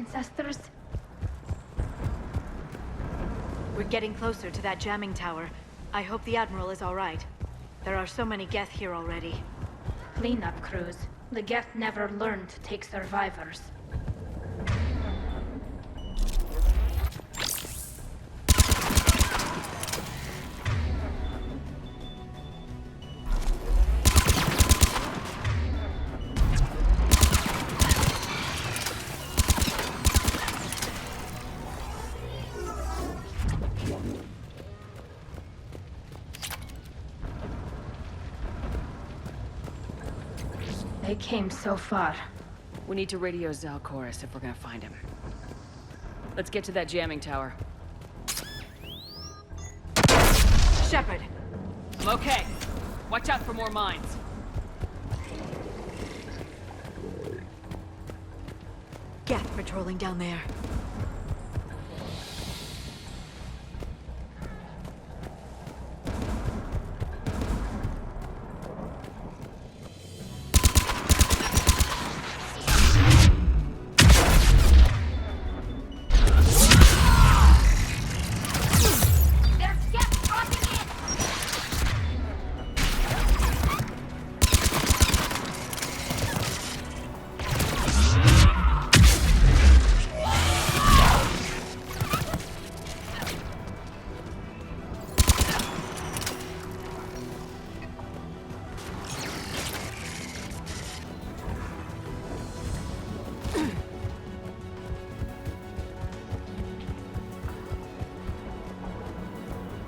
ancestors? We're getting closer to that jamming tower. I hope the Admiral is all right. There are so many Geth here already. Cleanup crews. The Geth never learned to take survivors. They came so far. We need to radio Zalcoris if we're gonna find him. Let's get to that jamming tower. Shepard! I'm okay. Watch out for more mines. Geth patrolling down there.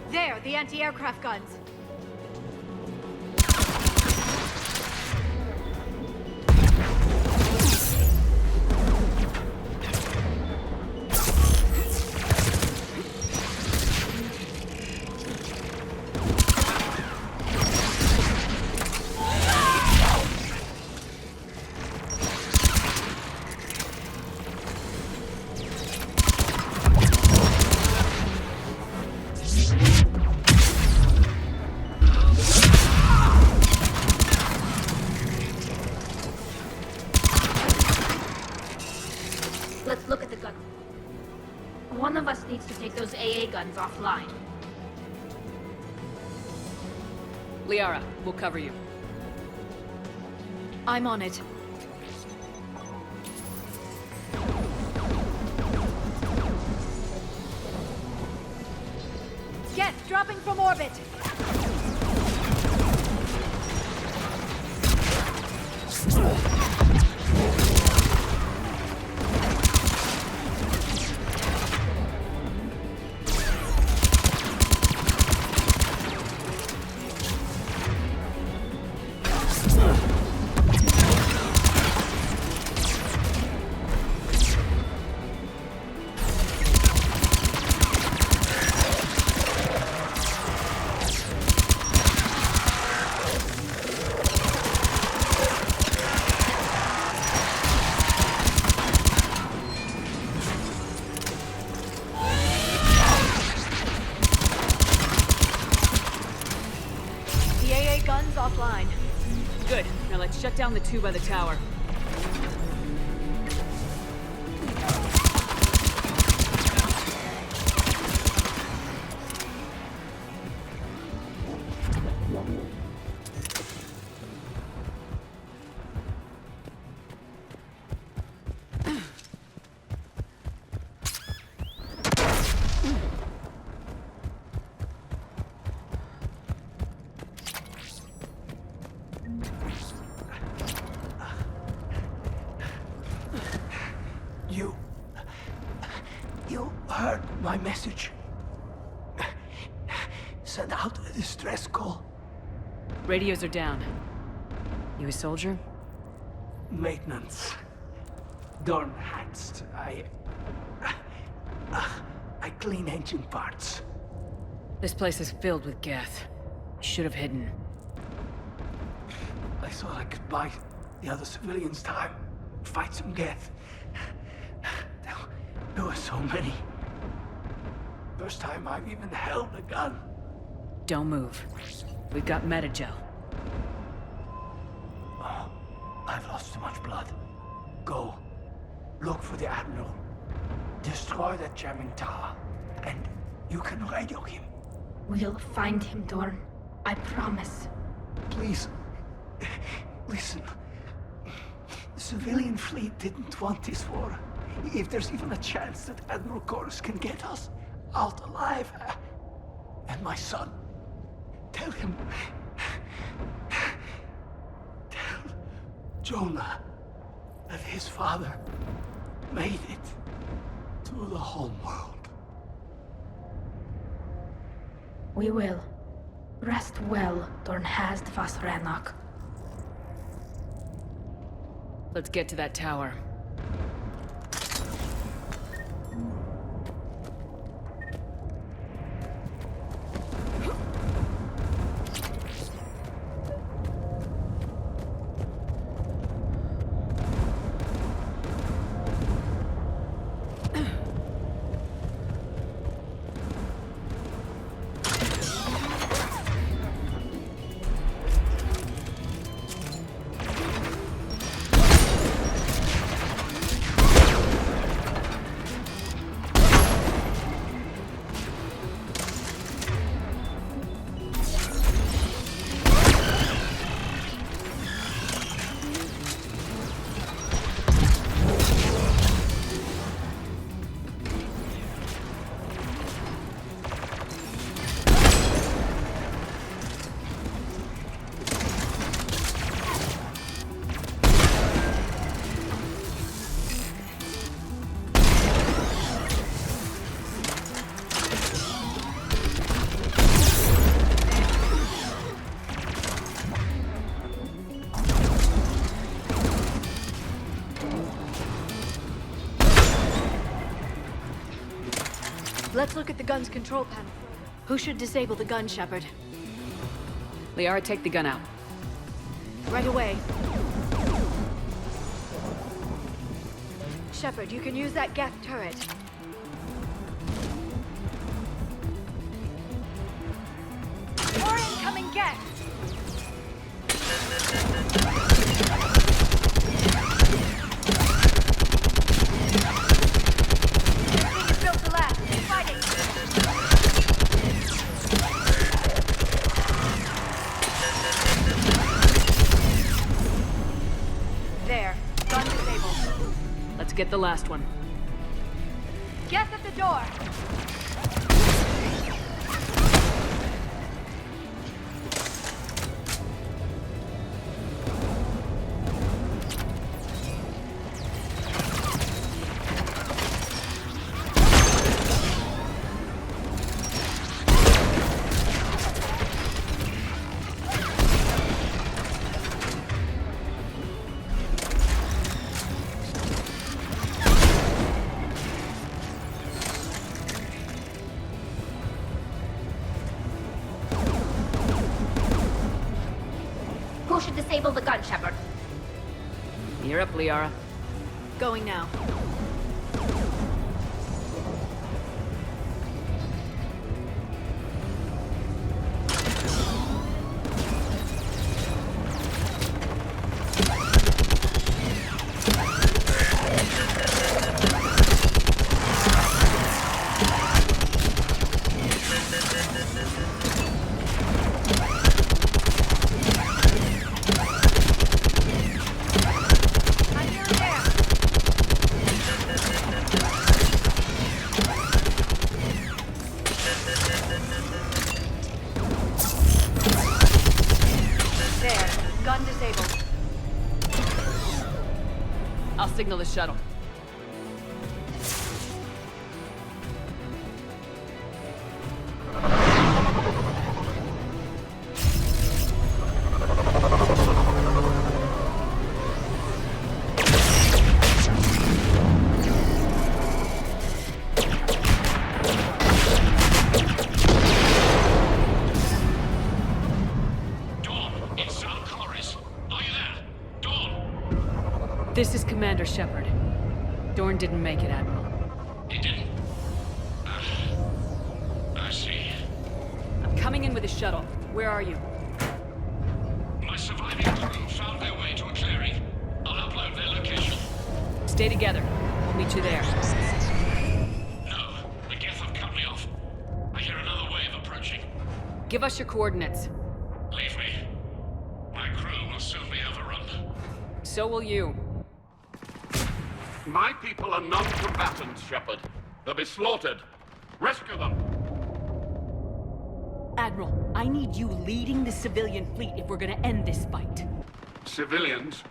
There, the anti-aircraft guns. Let's look at the gun. One of us needs to take those AA guns offline. Liara, we'll cover you. I'm on it. Geth dropping from orbit! Guns offline. Good. Now let's shut down the two by the tower. You heard my message. Send out a distress call. Radios are down. You a soldier? Maintenance. Dornhatst. I clean engine parts. This place is filled with Geth. Should have hidden. I thought I could buy the other civilians time. Fight some Geth. There were so many. First time I've even held a gun. Don't move. We've got metagel. Oh, I've lost too much blood. Go. Look for the Admiral. Destroy that jamming tower, and you can radio him. We'll find him, Dorn. I promise. Please, listen. The civilian fleet didn't want this war. If there's even a chance that Admiral Chorus can get us out alive, and my son, tell him. Tell Jonah that his father made it to the home world. We will. Rest well, Dorn Hazd vas Rannoch. Let's get to that tower. Let's look at the gun's control panel. Who should disable the gun, Shepard? Liara, take the gun out. Right away. Shepard, you can use that Geth turret. More incoming Geth! Get the last one. Geth at the door! Who should disable the gun, Shepard? You're up, Liara. Going now. I'll signal the shuttle. This is Commander Shepard. Dorn didn't make it, Admiral. He didn't? I see. I'm coming in with a shuttle. Where are you? My surviving crew found their way to a clearing. I'll upload their location. Stay together. We'll meet you there. Give us your coordinates. Leave me. My crew will soon be overrun. So will you. My people are non-combatants, Shepard. They'll be slaughtered. Rescue them! Admiral, I need you leading the civilian fleet if we're gonna end this fight. Civilians,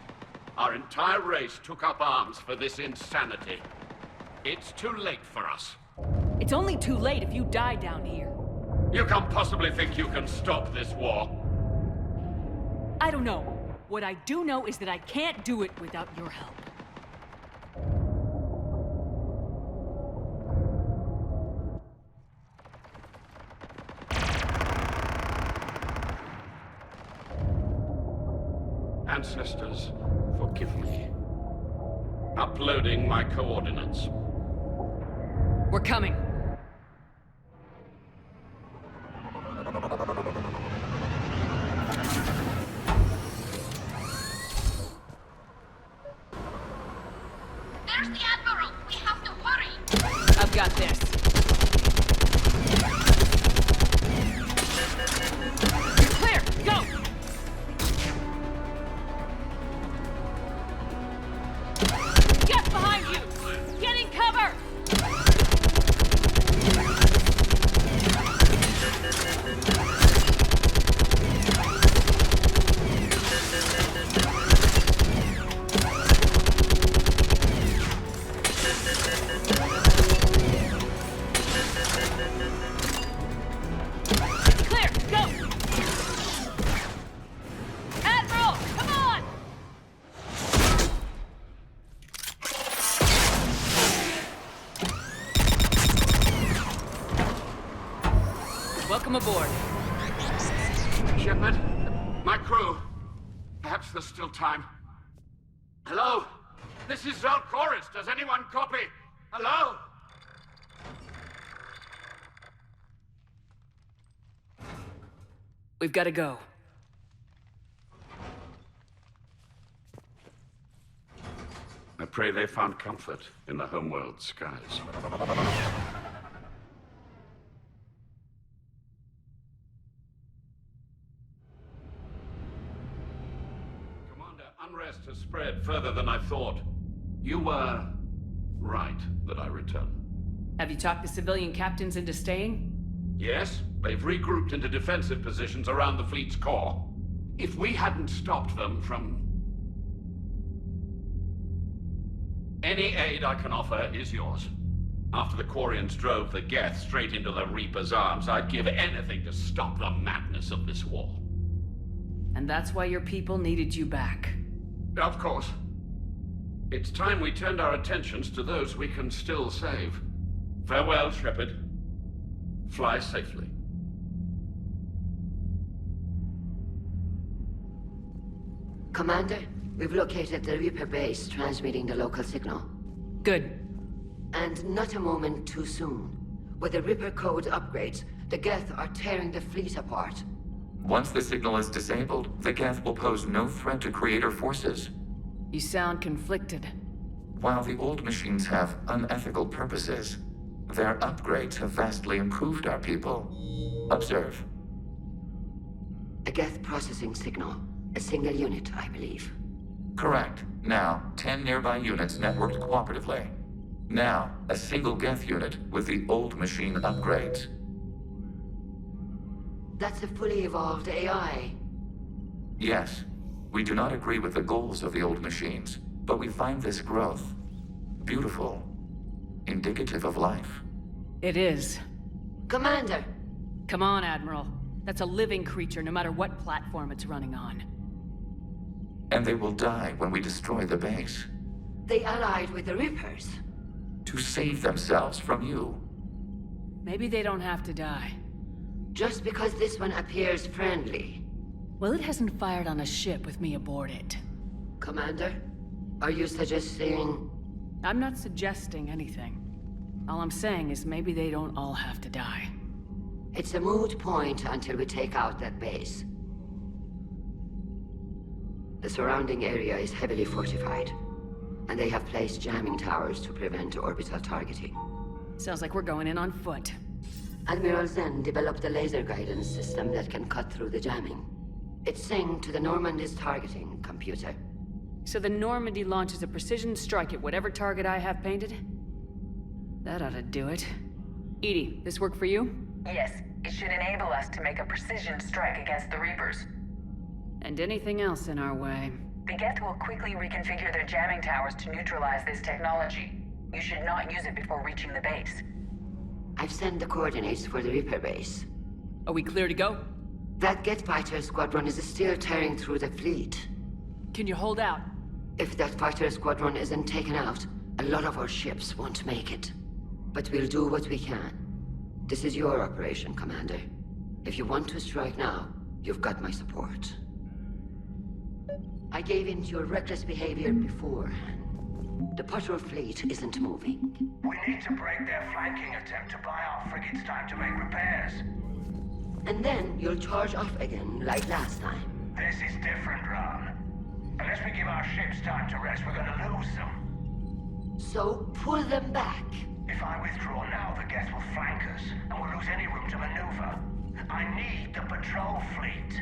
our entire race took up arms for this insanity. It's too late for us. It's only too late if you die down here. You can't possibly think you can stop this war. I don't know. What I do know is that I can't do it without your help. Ancestors, forgive me. Uploading my coordinates. We're coming. There's the Admiral! We have to hurry! I've got this. You're clear! Go! Get behind you! Getting cover! Clear! Go! Admiral! Come on! Welcome aboard. Shepard, my crew. Perhaps there's still time. Hello? This is Zalcoris. Does anyone copy? Hello? We've got to go. I pray they found comfort in the homeworld skies. Commander, unrest has spread further than I thought. You were right that I return. Have you talked the civilian captains into staying? Yes, they've regrouped into defensive positions around the fleet's core. If we hadn't stopped them from... Any aid I can offer is yours. After the Quarians drove the Geth straight into the Reaper's arms, I'd give anything to stop the madness of this war. And that's why your people needed you back. Of course. It's time we turned our attentions to those we can still save. Farewell, Shepard. Fly safely. Commander, we've located the Reaper base transmitting the local signal. Good. And not a moment too soon. With the Reaper code upgrades, the Geth are tearing the fleet apart. Once the signal is disabled, the Geth will pose no threat to Creator forces. You sound conflicted. While the old machines have unethical purposes, their upgrades have vastly improved our people. Observe. A Geth processing signal. A single unit, I believe. Correct. Now, 10 nearby units networked cooperatively. Now, a single Geth unit with the old machine upgrades. That's a fully evolved AI. Yes, we do not agree with the goals of the old machines, but we find this growth beautiful, indicative of life. It is. Commander! Come on, Admiral. That's a living creature, no matter what platform it's running on. And they will die when we destroy the base. They allied with the Reapers. To save themselves from you. Maybe they don't have to die. Just because this one appears friendly. Well, it hasn't fired on a ship with me aboard it. Commander, are you suggesting... I'm not suggesting anything. All I'm saying is maybe they don't all have to die. It's a moot point until we take out that base. The surrounding area is heavily fortified, and they have placed jamming towers to prevent orbital targeting. Sounds like we're going in on foot. Admiral Zen developed a laser guidance system that can cut through the jamming. It's synced to the Normandy's targeting computer. So the Normandy launches a precision strike at whatever target I have painted? That ought to do it. Edie, this work for you? Yes, it should enable us to make a precision strike against the Reapers. And anything else in our way. The Geth will quickly reconfigure their jamming towers to neutralize this technology. You should not use it before reaching the base. I've sent the coordinates for the Reaper base. Are we clear to go? That Geth fighter squadron is still tearing through the fleet. Can you hold out? If that fighter squadron isn't taken out, a lot of our ships won't make it. But we'll do what we can. This is your operation, Commander. If you want to strike now, you've got my support. I gave in to your reckless behavior beforehand. The patrol fleet isn't moving. We need to break their flanking attempt to buy our frigates time to make repairs. And then you'll charge off again, like last time. This is different, Ron. Unless we give our ships time to rest, we're gonna lose them. So, pull them back. If I withdraw now, the Geth will flank us, and we'll lose any room to maneuver. I need the patrol fleet.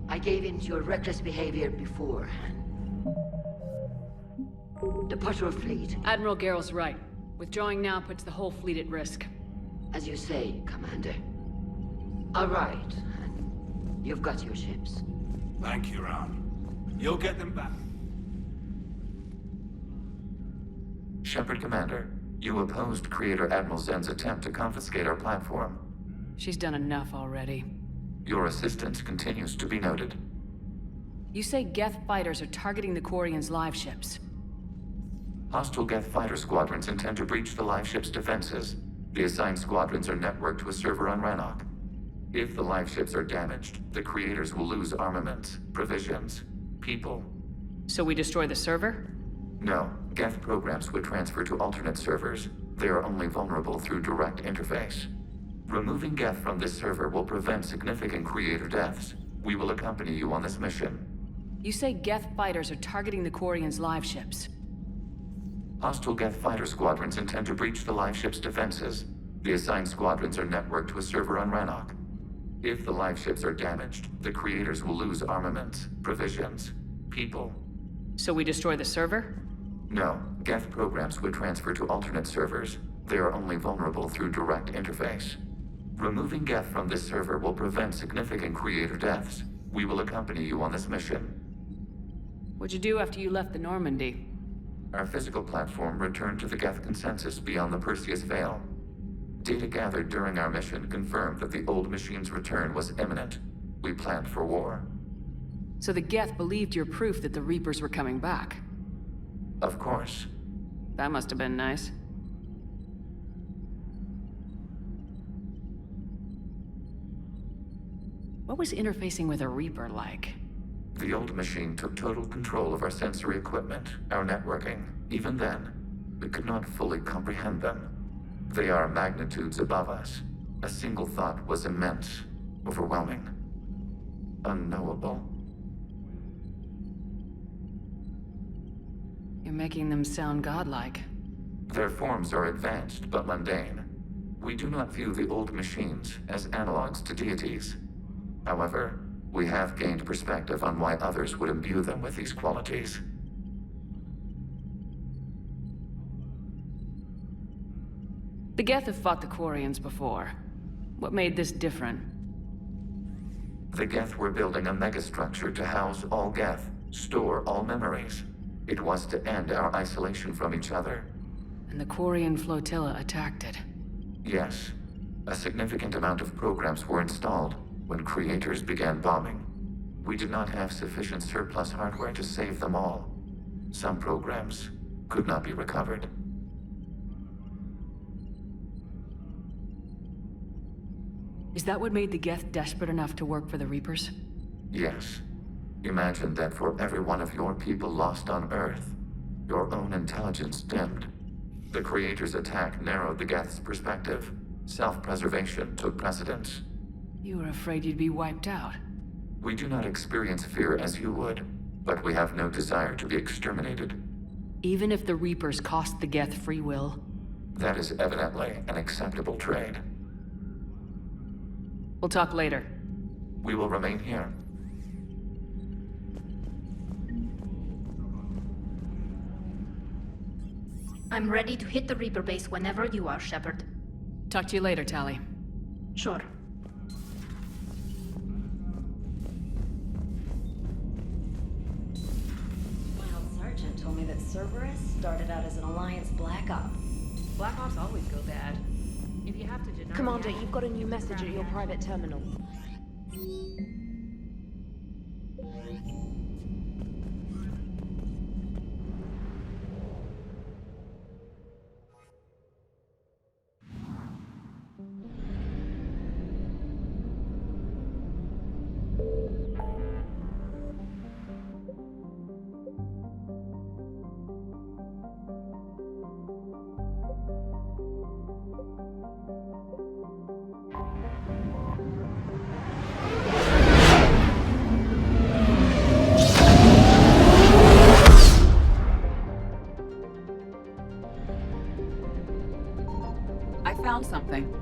I gave in to your reckless behavior beforehand. The patrol fleet, Admiral Garrel's right. Withdrawing now puts the whole fleet at risk. as you say, Commander. All right. You've got your ships. Thank you, Ron. You'll get them back. Shepard Commander, you opposed Creator Admiral Zen's attempt to confiscate our platform. She's done enough already. Your assistance continues to be noted. You say Geth fighters are targeting the Quarians' live ships. Hostile Geth fighter squadrons intend to breach the live ship's defenses. The assigned squadrons are networked to a server on Rannoch. If the live ships are damaged, the creators will lose armaments, provisions, people. So we destroy the server? No, Geth programs would transfer to alternate servers. They are only vulnerable through direct interface. Removing Geth from this server will prevent significant creator deaths. We will accompany you on this mission. You say Geth fighters are targeting the Quarians' live ships. Hostile Geth fighter squadrons intend to breach the live ship's defenses. The assigned squadrons are networked to a server on Rannoch. If the live ships are damaged, the creators will lose armaments, provisions, people. So we destroy the server? No, Geth programs would transfer to alternate servers. They are only vulnerable through direct interface. Removing Geth from this server will prevent significant creator deaths. We will accompany you on this mission. What'd you do after you left the Normandy? Our physical platform returned to the Geth consensus beyond the Perseus Veil. Data gathered during our mission confirmed that the old machine's return was imminent. We planned for war. So the Geth believed your proof that the Reapers were coming back. Of course. That must have been nice. What was interfacing with a Reaper like? The old machine took total control of our sensory equipment, our networking. Even then, we could not fully comprehend them. They are magnitudes above us. A single thought was immense, overwhelming, unknowable. You're making them sound godlike. Their forms are advanced but mundane. We do not view the old machines as analogs to deities. However, we have gained perspective on why others would imbue them with these qualities. The Geth have fought the Quarians before. What made this different? The Geth were building a megastructure to house all Geth, store all memories. It was to end our isolation from each other. And the Quarian flotilla attacked it. Yes. A significant amount of programs were installed when creators began bombing. We did not have sufficient surplus hardware to save them all. Some programs could not be recovered. Is that what made the Geth desperate enough to work for the Reapers? Yes. Imagine that for every one of your people lost on Earth, your own intelligence dimmed. The Creator's attack narrowed the Geth's perspective. Self-preservation took precedence. You were afraid you'd be wiped out. We do not experience fear as you would, but we have no desire to be exterminated. Even if the Reapers cost the Geth free will? That is evidently an acceptable trade. We'll talk later. We will remain here. I'm ready to hit the Reaper base whenever you are, Shepard. Talk to you later, Tali. Sure. Wild Sergeant told me that Cerberus started out as an Alliance Black Op. Black Ops always go bad. If you have to deny... Commander, you've got a new message at your private terminal. I found something.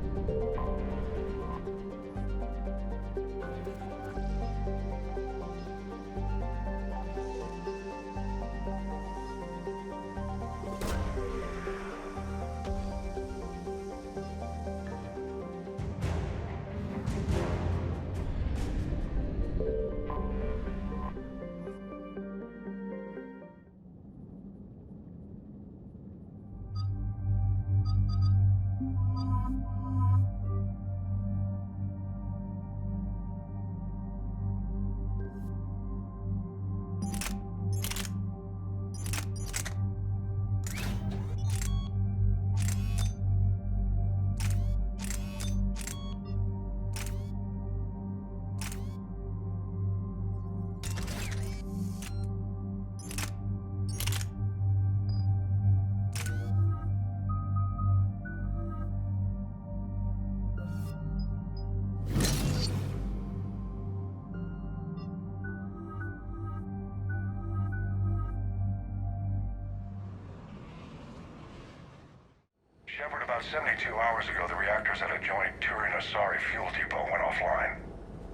Shepard, about 72 hours ago, the reactors at a joint Turin-Asari fuel depot went offline.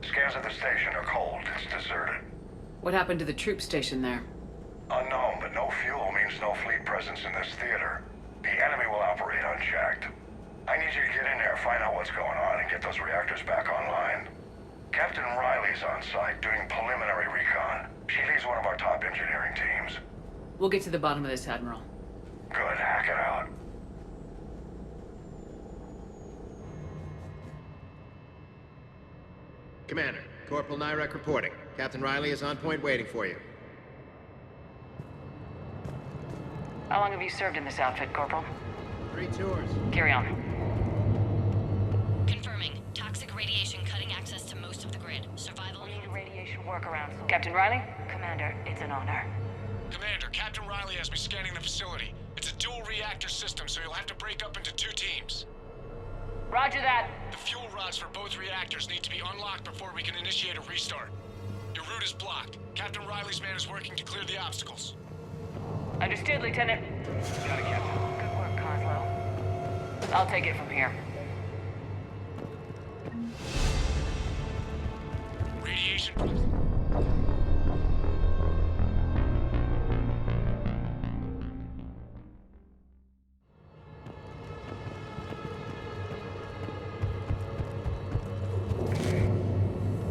Scans of the station are cold. It's deserted. What happened to the troop station there? Unknown, but no fuel means no fleet presence in this theater. The enemy will operate unchecked. I need you to get in there, find out what's going on, and get those reactors back online. Captain Riley's on site doing preliminary recon. She leads one of our top engineering teams. We'll get to the bottom of this, Admiral. Good, hack it out. Commander, Corporal Nyrek reporting. Captain Riley is on point waiting for you. How long have you served in this outfit, Corporal? 3 tours. Carry on. Confirming. Toxic radiation cutting access to most of the grid. Survival... We need a radiation workaround. Captain Riley? Commander, it's an honor. Commander, Captain Riley has me scanning the facility. It's a dual reactor system, so you'll have to break up into 2 teams. Roger that. The fuel rods for both reactors need to be unlocked before we can initiate a restart. Your route is blocked. Captain Riley's man is working to clear the obstacles. Understood, Lieutenant. Got it, Captain. Good work, Coslow. I'll take it from here. Radiation...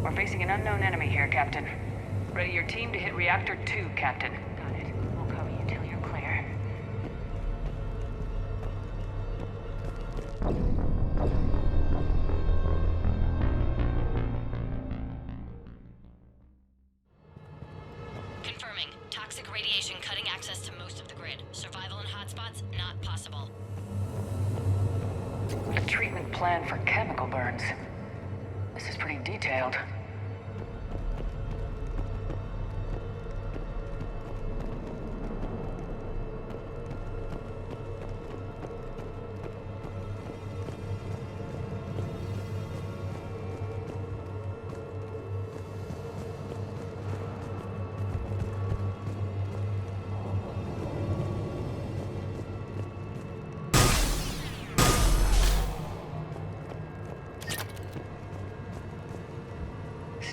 We're facing an unknown enemy here, Captain. Ready your team to hit Reactor 2, Captain. Got it. We'll cover you till you're clear. Confirming. Toxic radiation cutting access to most of the grid. Survival in hotspots, not possible. A treatment plan for chemical burns. This is pretty detailed.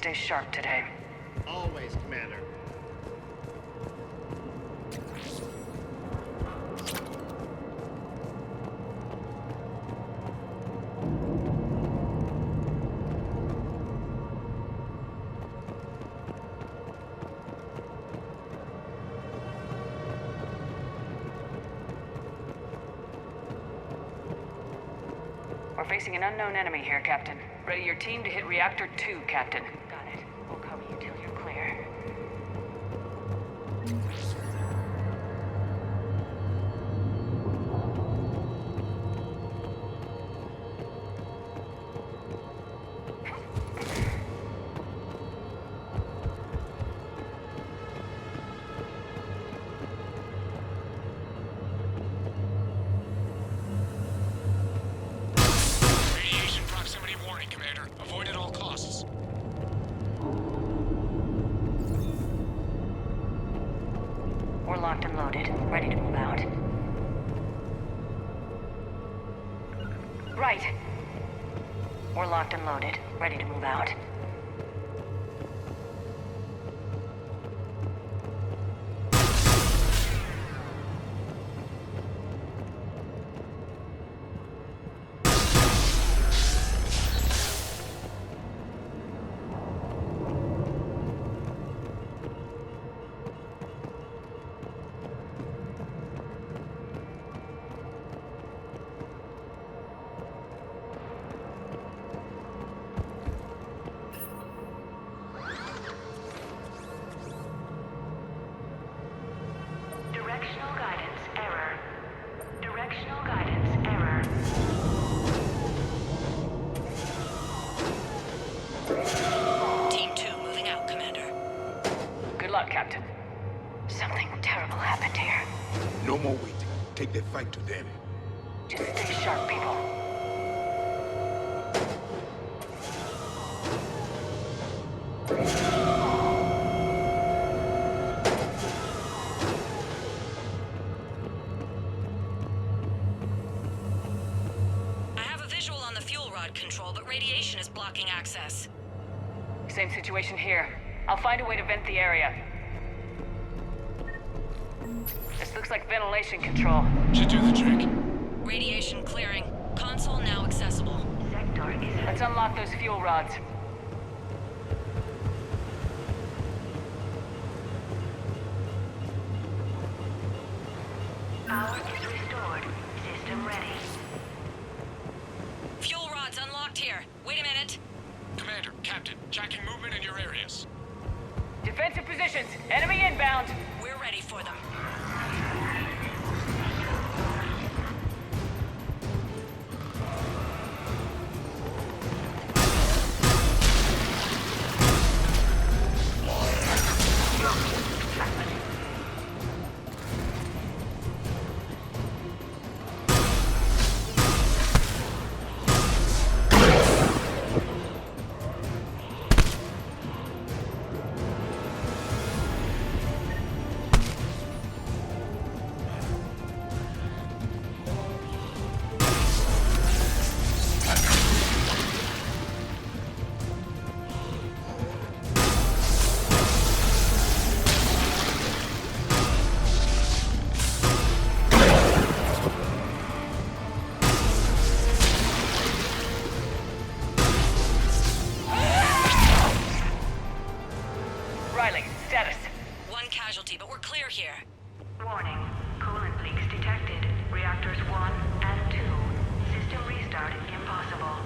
stay sharp today. Always, Commander. We're facing an unknown enemy here, Captain. Ready your team to hit Reactor 2, Captain. Got it. We'll cover you till you're clear. Radiation proximity warning, Commander. Avoid at all costs. We're locked and loaded, ready to move out. Right. We're locked and loaded, ready to move out. Directional guidance error. Directional guidance error. Team 2 moving out, Commander. Good luck, Captain. Something terrible happened here. No more waiting. Take that fight to them. Just stay sharp, people. I have a visual on the fuel rod control, but radiation is blocking access. Same situation here. I'll find a way to vent the area. This looks like ventilation control. Should do the trick. Radiation clearing. Console now accessible. Sector is... Let's unlock those fuel rods. Power is restored. System ready. Fuel rods unlocked here. Wait a minute. Commander, Captain, tracking movement in your areas. Defensive positions. Enemy inbound. We're ready for them. Riley, status. One casualty, but we're clear here. Warning. Coolant leaks detected. Reactors 1 and 2. System restart impossible.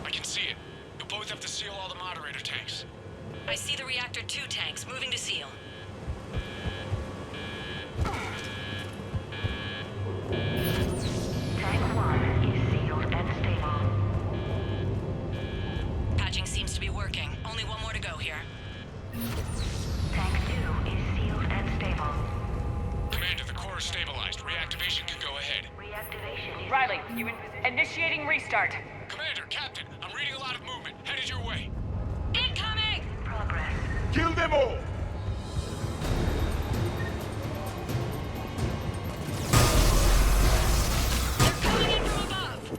I can see it. You'll both have to seal all the moderator tanks. I see the reactor 2 tanks moving to seal. Tank 1 is sealed and stable. Patching seems to be working. Only one more to go here. Tank 2 is sealed and stable. Commander, the core is stabilized. Reactivation can go ahead. Reactivation is... Riley, initiating restart. Commander, Captain, I'm reading a lot of movement. Headed your way. Incoming! Progress. Kill them all! They're coming in from above!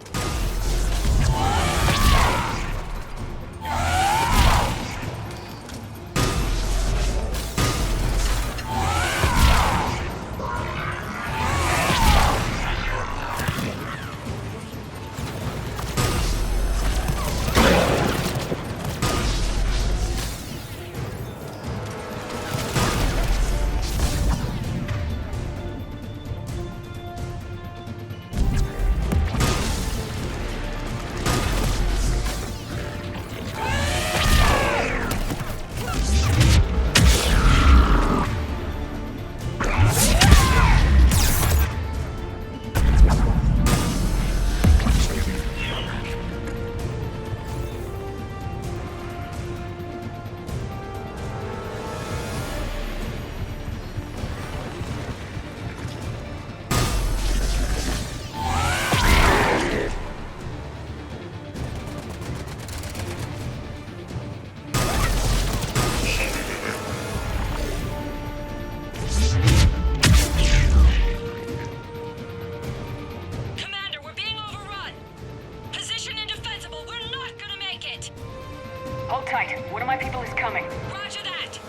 Hold tight. One of my people is coming. Roger that!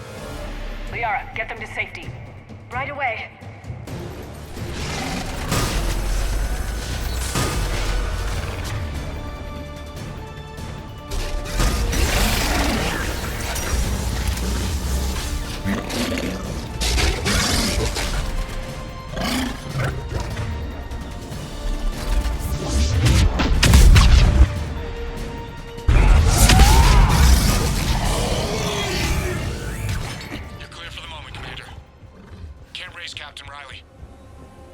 Liara, get them to safety. Right away.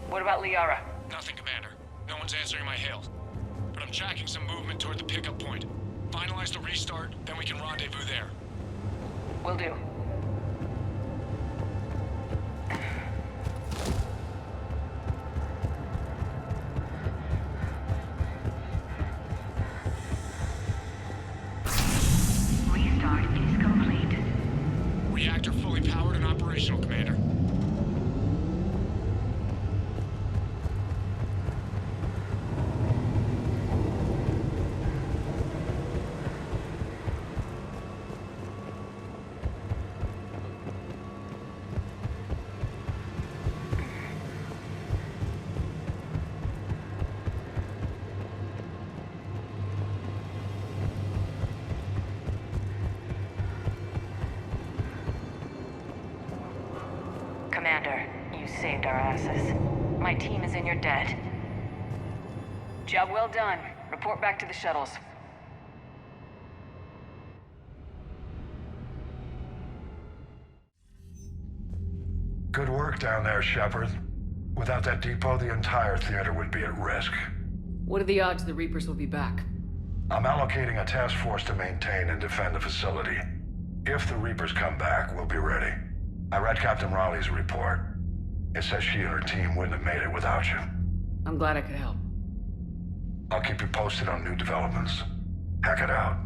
What about Liara? Nothing, Commander. No one's answering my hail. But I'm tracking some movement toward the pickup point. Finalize the restart, then we can rendezvous there. Will do. Restart is complete. Reactor fully powered and operational, Commander. Commander, you saved our asses. My team is in your debt. Job well done. Report back to the shuttles. Good work down there, Shepard. Without that depot, the entire theater would be at risk. What are the odds the Reapers will be back? I'm allocating a task force to maintain and defend the facility. If the Reapers come back, we'll be ready. I read Captain Raleigh's report. It says she and her team wouldn't have made it without you. I'm glad I could help. I'll keep you posted on new developments. Hack it out.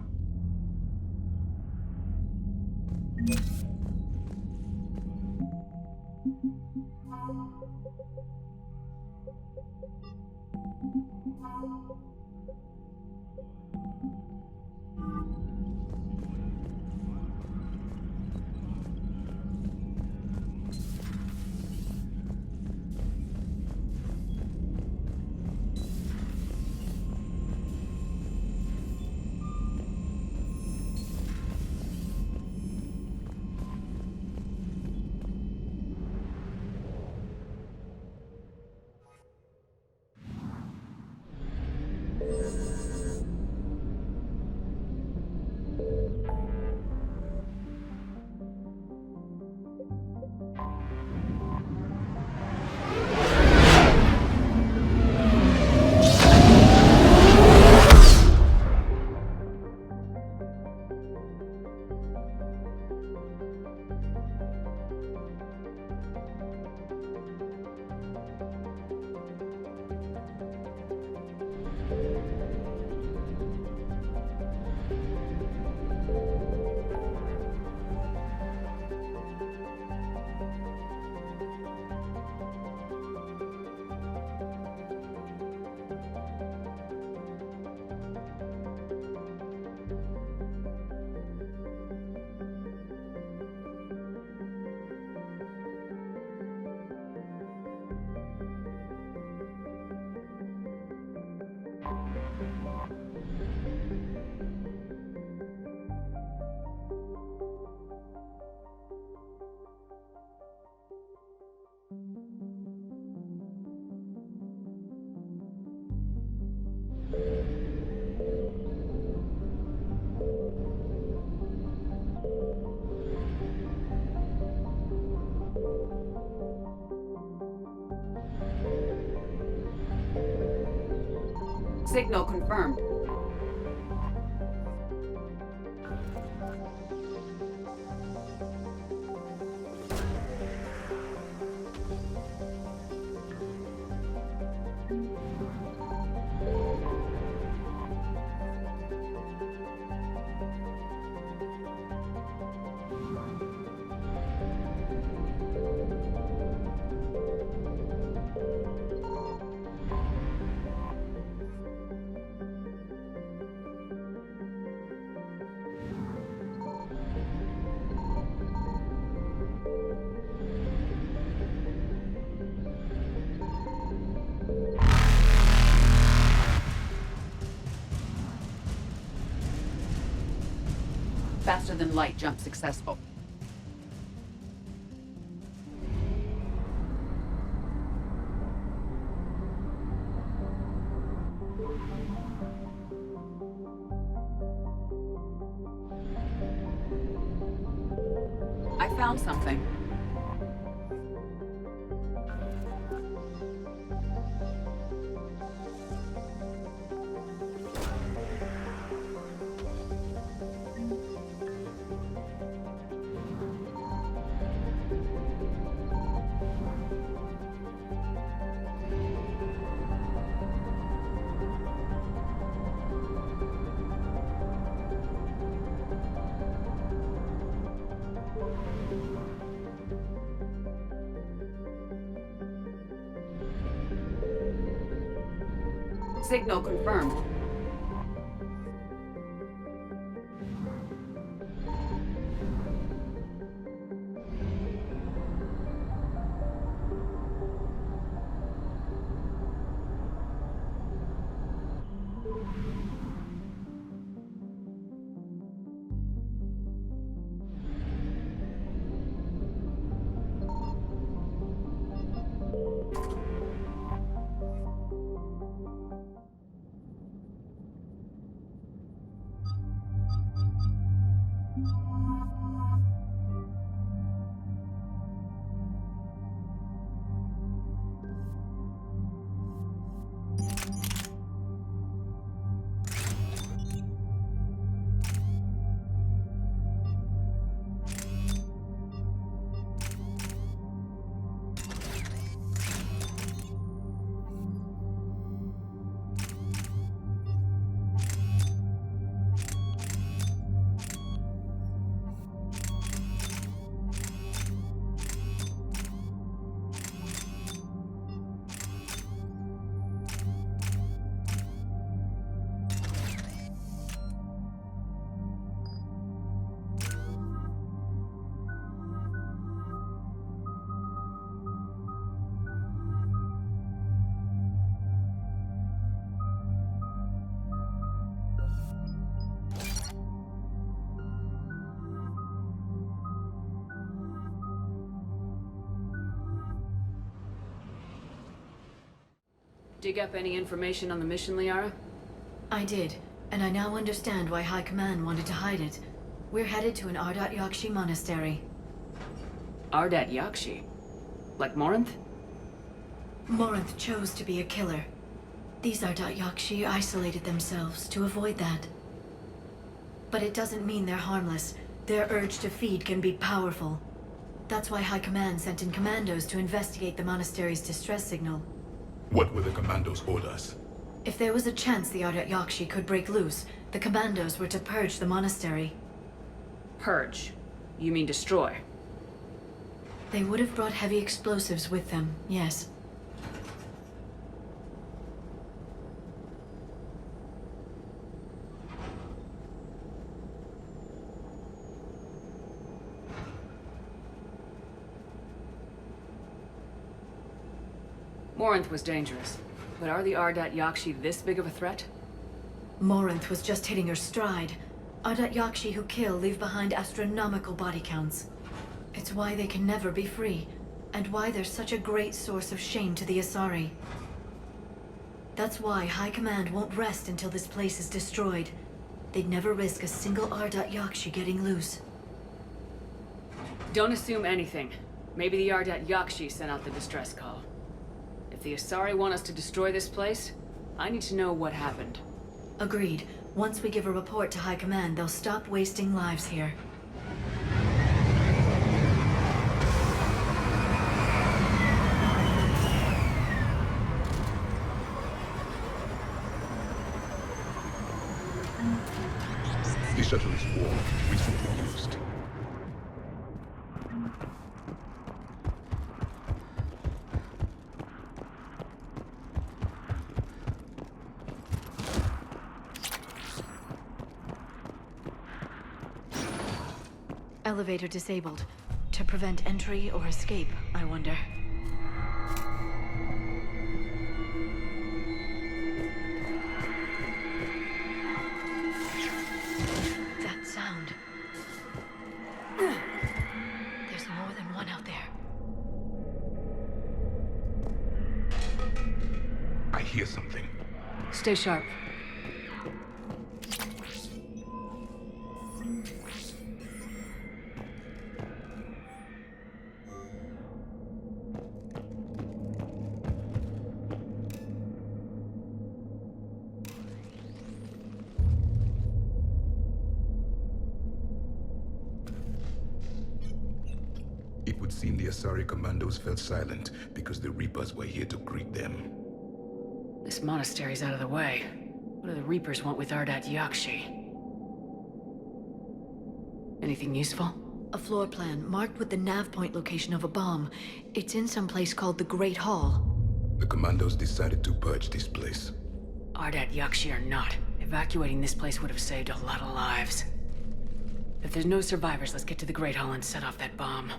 Signal confirmed. Faster than light jump successful. I found something. Signal confirmed. Dig up any information on the mission, Liara? I did, and I now understand why High Command wanted to hide it. We're headed to an Ardat-Yakshi monastery. Ardat-Yakshi? Like Morinth? Morinth chose to be a killer. These Ardat-Yakshi isolated themselves to avoid that. But it doesn't mean they're harmless. Their urge to feed can be powerful. That's why High Command sent in commandos to investigate the monastery's distress signal. What were the commandos' orders? If there was a chance the Ardat-Yakshi could break loose, the commandos were to purge the monastery. Purge? You mean destroy? They would have brought heavy explosives with them, yes. Morinth was dangerous, but are the Ardat-Yakshi this big of a threat? Morinth was just hitting her stride. Ardat-Yakshi who kill leave behind astronomical body counts. It's why they can never be free, and why they're such a great source of shame to the Asari. That's why High Command won't rest until this place is destroyed. They'd never risk a single Ardat-Yakshi getting loose. Don't assume anything. Maybe the Ardat-Yakshi sent out the distress call. If the Asari want us to destroy this place, I need to know what happened. Agreed. Once we give a report to High Command, they'll stop wasting lives here. The shuttle is warm, recently used. Elevator disabled. To prevent entry or escape, I wonder. That sound. Stay sharp. It would seem the Asari commandos fell silent because the Reapers were here to greet them. This monastery's out of the way. What do the Reapers want with Ardat-Yakshi? Anything useful? A floor plan marked with the nav point location of a bomb. It's in some place called the Great Hall. The commandos decided to purge this place. Ardat-Yakshi or not, evacuating this place would have saved a lot of lives. If there's no survivors, let's get to the Great Hall and set off that bomb.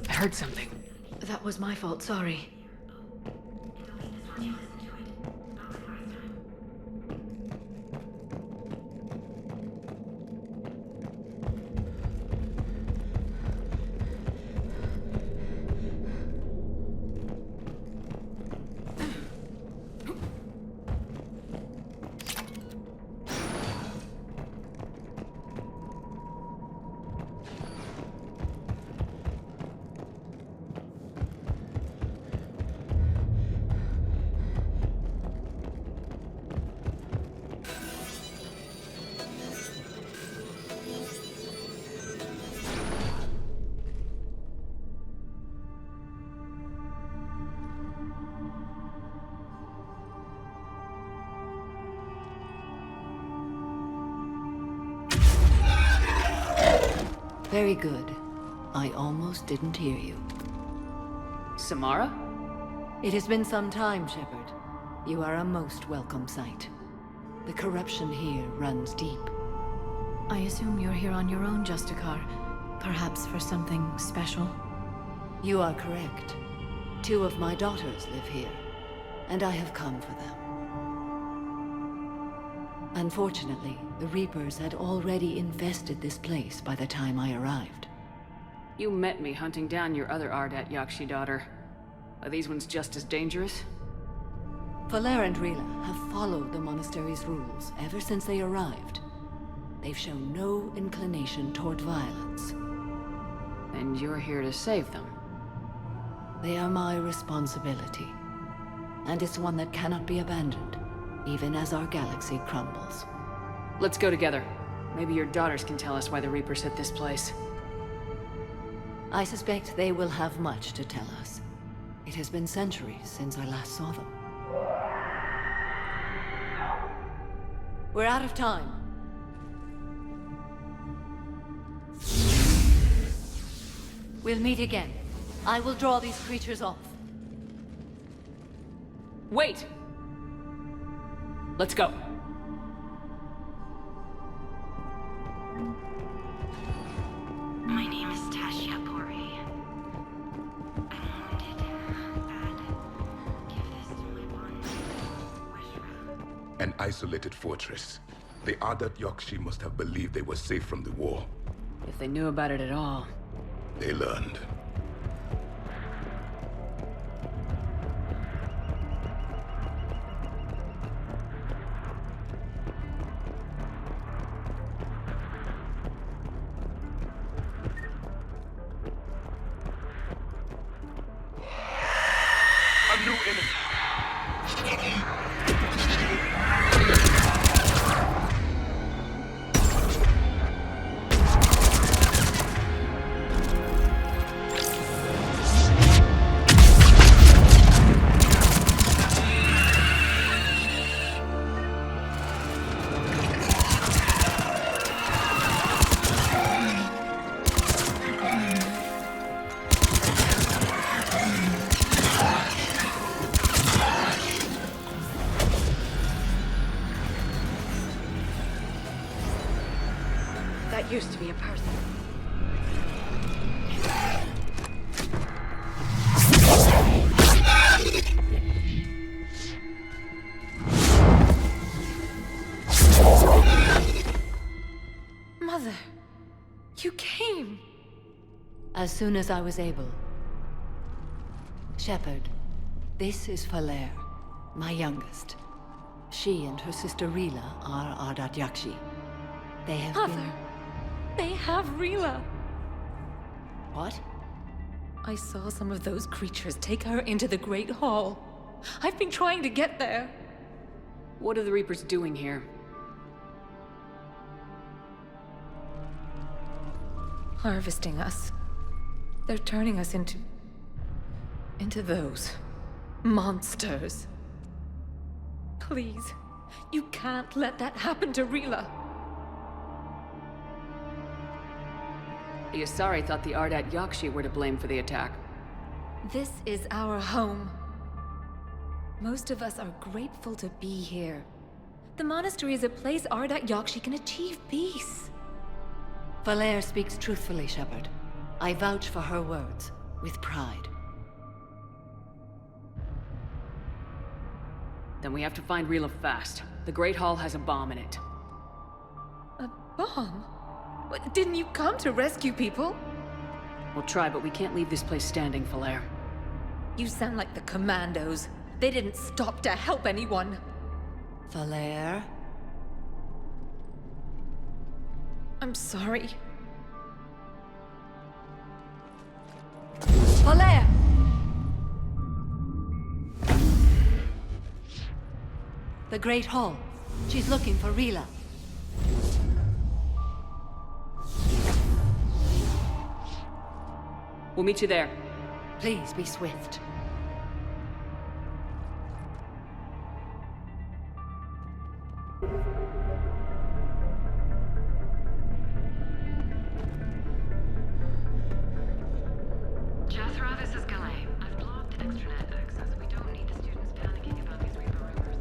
I heard something. That was my fault, sorry. Very good. I almost didn't hear you. Samara? It has been some time, Shepard. You are a most welcome sight. The corruption here runs deep. I assume you're here on your own, Justicar. Perhaps for something special? You are correct. 2 of my daughters live here, and I have come for them. Unfortunately, the Reapers had already infested this place by the time I arrived. You met me hunting down your other Ardat-Yakshi daughter. Are these ones just as dangerous? Valer and Rila have followed the monastery's rules ever since they arrived. They've shown no inclination toward violence. And you're here to save them? They are my responsibility. And it's one that cannot be abandoned, even as our galaxy crumbles. Let's go together. Maybe your daughters can tell us why the Reapers hit this place. I suspect they will have much to tell us. It has been centuries since I last saw them. We're out of time. We'll meet again. I will draw these creatures off. Wait! Let's go. My name is Tasha Pori. I'm wounded. Bad. Give this to my bond. Weshra. An isolated fortress. The Ardat-Yakshi must have believed they were safe from the war. If they knew about it at all. They learned. A new enemy. That used to be a person. As soon as I was able. Shepard, this is Falere, my youngest. She and her sister Rila are Ardat-Yakshi. They have Mother, they have Rila. What? I saw some of those creatures take her into the Great Hall. I've been trying to get there. What are the Reapers doing here? Harvesting us. They're turning us into those monsters. Please, you can't let that happen to Rila. The Asari thought the Ardat-Yakshi were to blame for the attack. This is our home. Most of us are grateful to be here. The monastery is a place Ardat-Yakshi can achieve peace. Falere speaks truthfully, Shepard. I vouch for her words, with pride. Then we have to find Rila fast. The Great Hall has a bomb in it. A bomb? What, didn't you come to rescue people? We'll try, but we can't leave this place standing, Falere. You sound like the Commandos. They didn't stop to help anyone. Falere? I'm sorry. Falere! The Great Hall. She's looking for Rila. We'll meet you there. Please be swift. Jethro, this is Galay. I've blocked extranet access. We don't need the students panicking about these Reaper rumors.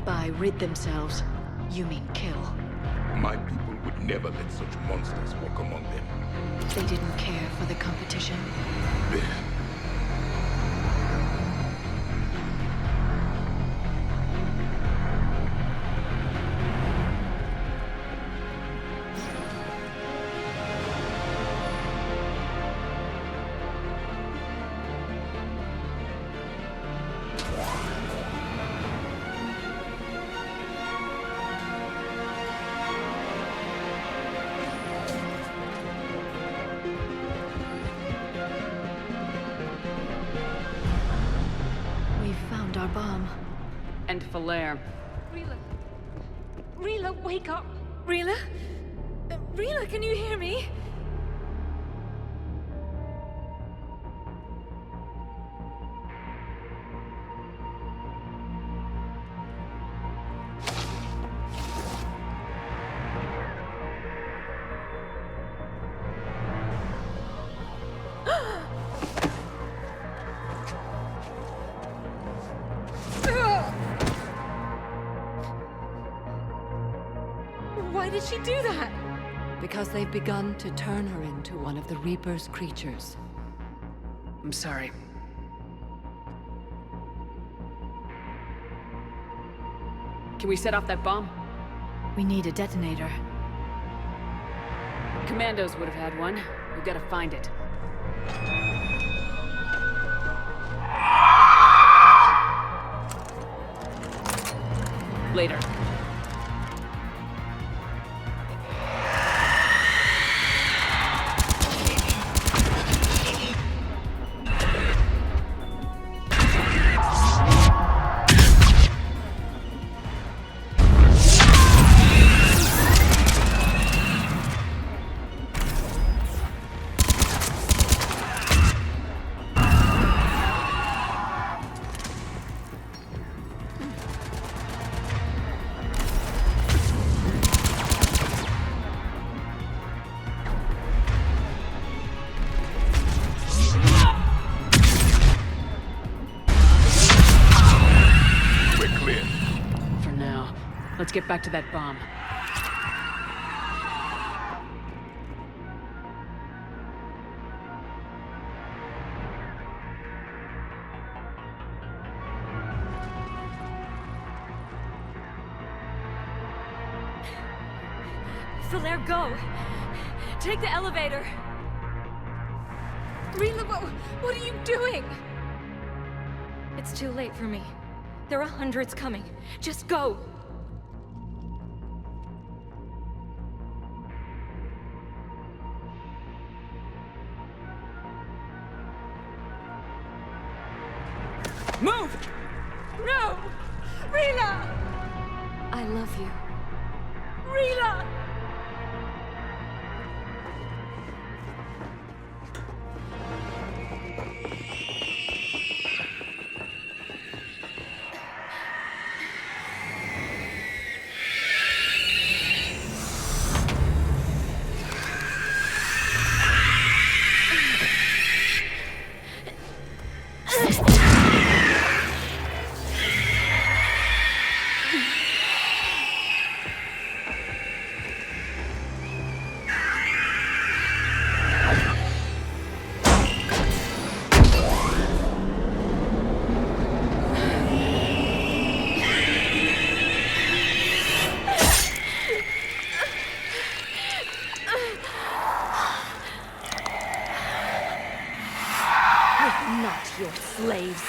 By rid themselves, you mean kill. My people would never let such monsters walk among them. They didn't care for the competition. Our bomb. And Falere. Rila. Rila, wake up. Rila? Rila, can you hear me? Why did she do that? Because they've begun to turn her into one of the Reaper's creatures. I'm sorry. Can we set off that bomb? We need a detonator. Commandos would have had one. We've got to find it. Later. back to that bomb. Falaire, go! Take the elevator! Rila, what are you doing? It's too late for me. There are hundreds coming. Just go! Move! No! Rila! I love you. Rila! Not your slaves.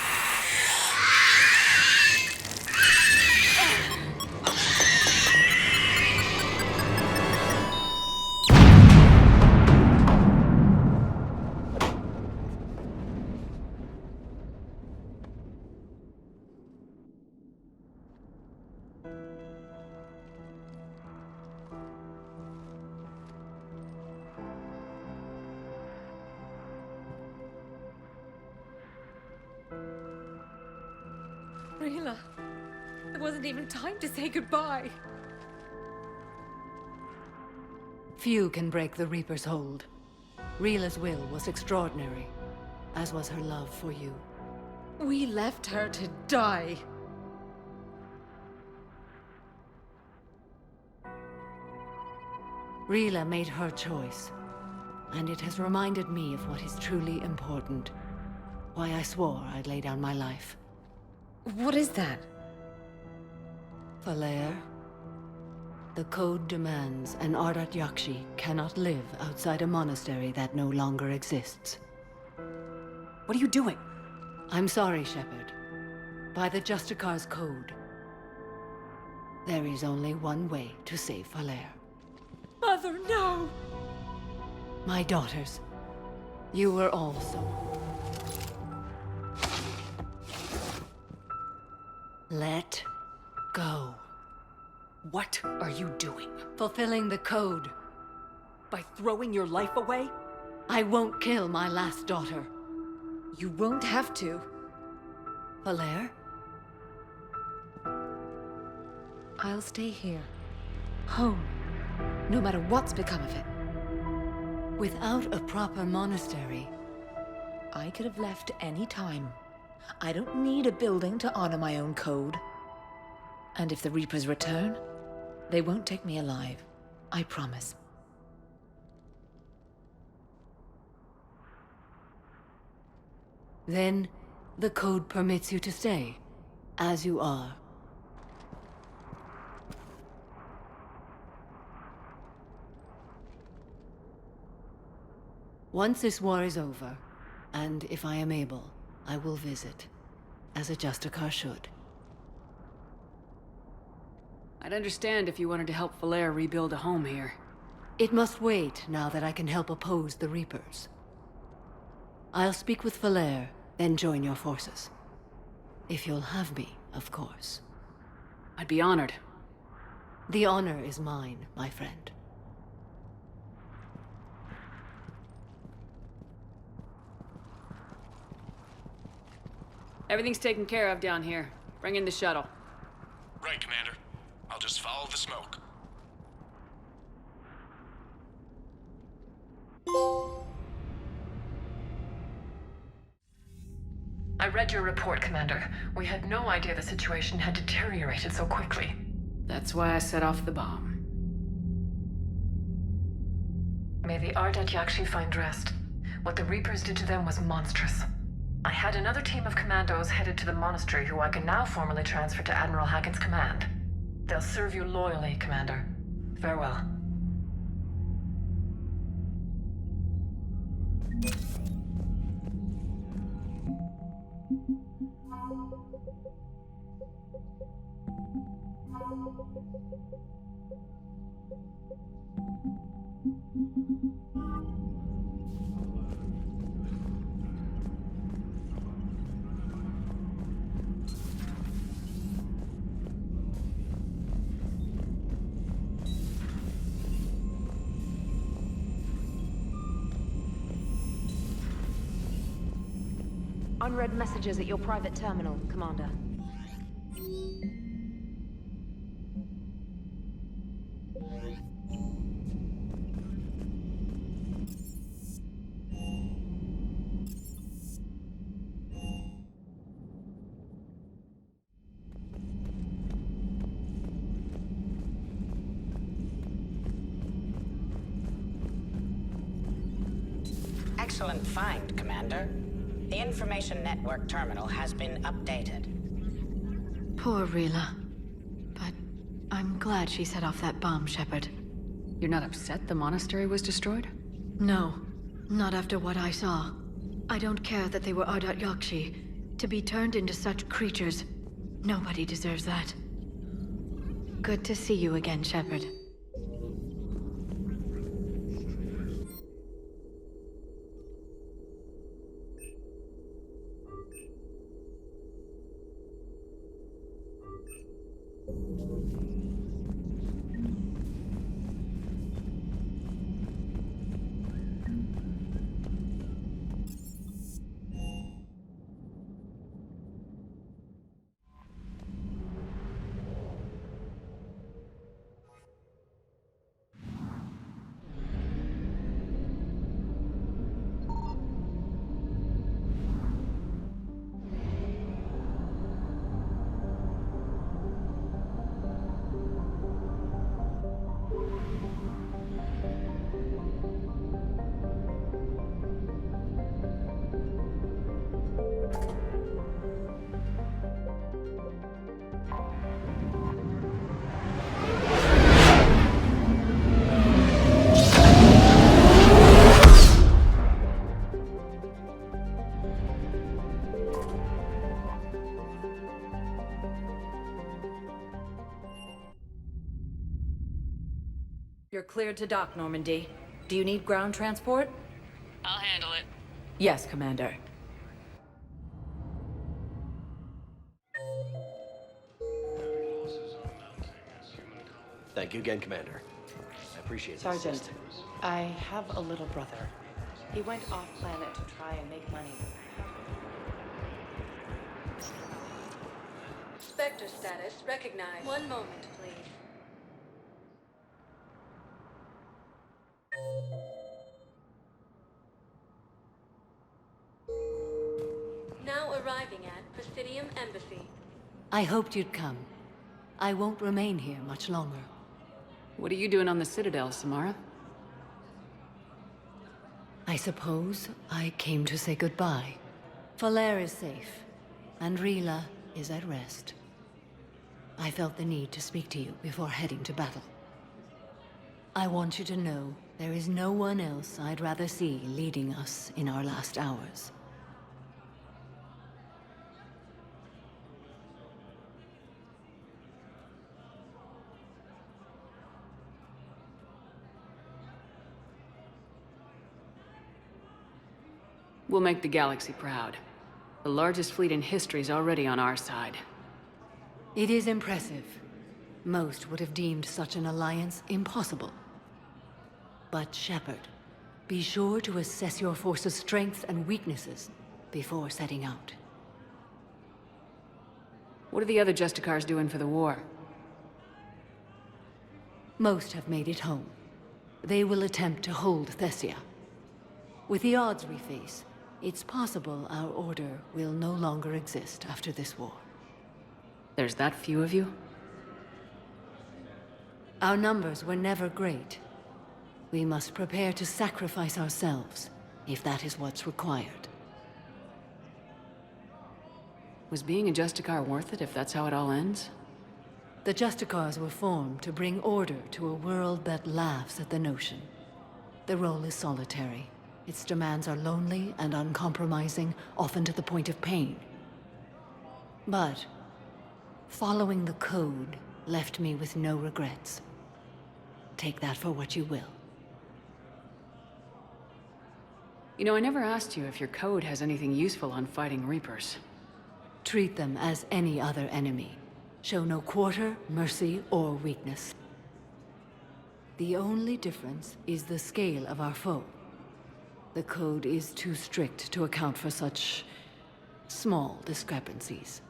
Rila, there wasn't even time to say goodbye. Few can break the Reaper's hold. Rila's will was extraordinary, as was her love for you. We left her to die. Rila made her choice, and it has reminded me of what is truly important. Why I swore I'd lay down my life. What is that? Falaire, the code demands an Ardat-Yakshi cannot live outside a monastery that no longer exists. What are you doing? I'm sorry, Shepard. By the Justicar's code, there is only one way to save Falaire. Mother, no! My daughters, you were also. Let go. What are you doing? Fulfilling the code. By throwing your life away? I won't kill my last daughter. You won't have to. Falaire? I'll stay here. Home. No matter what's become of it. Without a proper monastery. I could have left any time. I don't need a building to honor my own code. And if the Reapers return, they won't take me alive. I promise. Then, the code permits you to stay, as you are. Once this war is over, and if I am able, I will visit, as a Justicar should. I'd understand if you wanted to help Falaire rebuild a home here. It must wait now that I can help oppose the Reapers. I'll speak with Falaire, then join your forces. If you'll have me, of course. I'd be honored. The honor is mine, my friend. Everything's taken care of down here. Bring in the shuttle. Right, Commander. I'll just follow the smoke. I read your report, Commander. We had no idea the situation had deteriorated so quickly. That's why I set off the bomb. May the Ardat-Yakshi find rest. What the Reapers did to them was monstrous. I had another team of commandos headed to the monastery who I can now formally transfer to Admiral Hackett's command. They'll serve you loyally, Commander. Farewell. Unread messages at your private terminal, Commander. Excellent find, Commander. The information network terminal has been updated. Poor Rila. But I'm glad she set off that bomb, Shepard. You're not upset the monastery was destroyed? No. Not after what I saw. I don't care that they were Ardat-Yakshi. To be turned into such creatures, nobody deserves that. Good to see you again, Shepard. You're cleared to dock, Normandy. Do you need ground transport? I'll handle it. Yes, Commander. Thank you again, Commander. I appreciate it. Sergeant, I have a little brother. He went off-planet to try and make money. Spectre status recognized. One moment, please. Now arriving at Presidium Embassy. I hoped you'd come. I won't remain here much longer. What are you doing on the Citadel, Samara? I suppose I came to say goodbye. Falair is safe, and Rila is at rest. I felt the need to speak to you before heading to battle. I want you to know there is no one else I'd rather see leading us in our last hours. We'll make the galaxy proud. The largest fleet in history is already on our side. It is impressive. Most would have deemed such an alliance impossible. But Shepard, be sure to assess your force's strengths and weaknesses before setting out. What are the other Justicars doing for the war? Most have made it home. They will attempt to hold Thessia. With the odds we face, it's possible our order will no longer exist after this war. There's that few of you? Our numbers were never great. We must prepare to sacrifice ourselves, if that is what's required. Was being a Justicar worth it if that's how it all ends? The Justicars were formed to bring order to a world that laughs at the notion. The role is solitary. Its demands are lonely and uncompromising, often to the point of pain. But following the code left me with no regrets. Take that for what you will. You know, I never asked you if your code has anything useful on fighting Reapers. Treat them as any other enemy. Show no quarter, mercy, or weakness. The only difference is the scale of our foe. The code is too strict to account for such small discrepancies.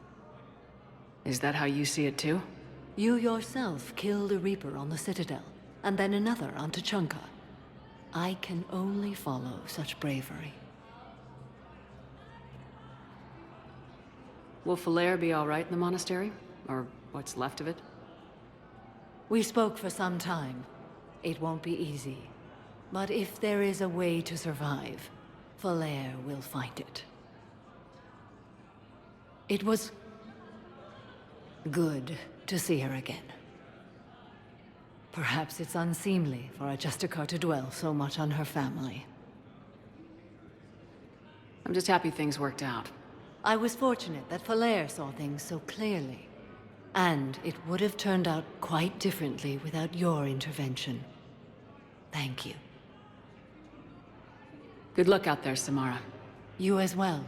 Is that how you see it too? You yourself killed a Reaper on the Citadel, and then another on Tuchanka. I can only follow such bravery. Will Falair be all right in the monastery? Or what's left of it? We spoke for some time. It won't be easy. But if there is a way to survive, Falair will find it. It was good to see her again. Perhaps it's unseemly for a Justicar to dwell so much on her family. I'm just happy things worked out. I was fortunate that Falair saw things so clearly. And it would have turned out quite differently without your intervention. Thank you. Good luck out there, Samara. You as well.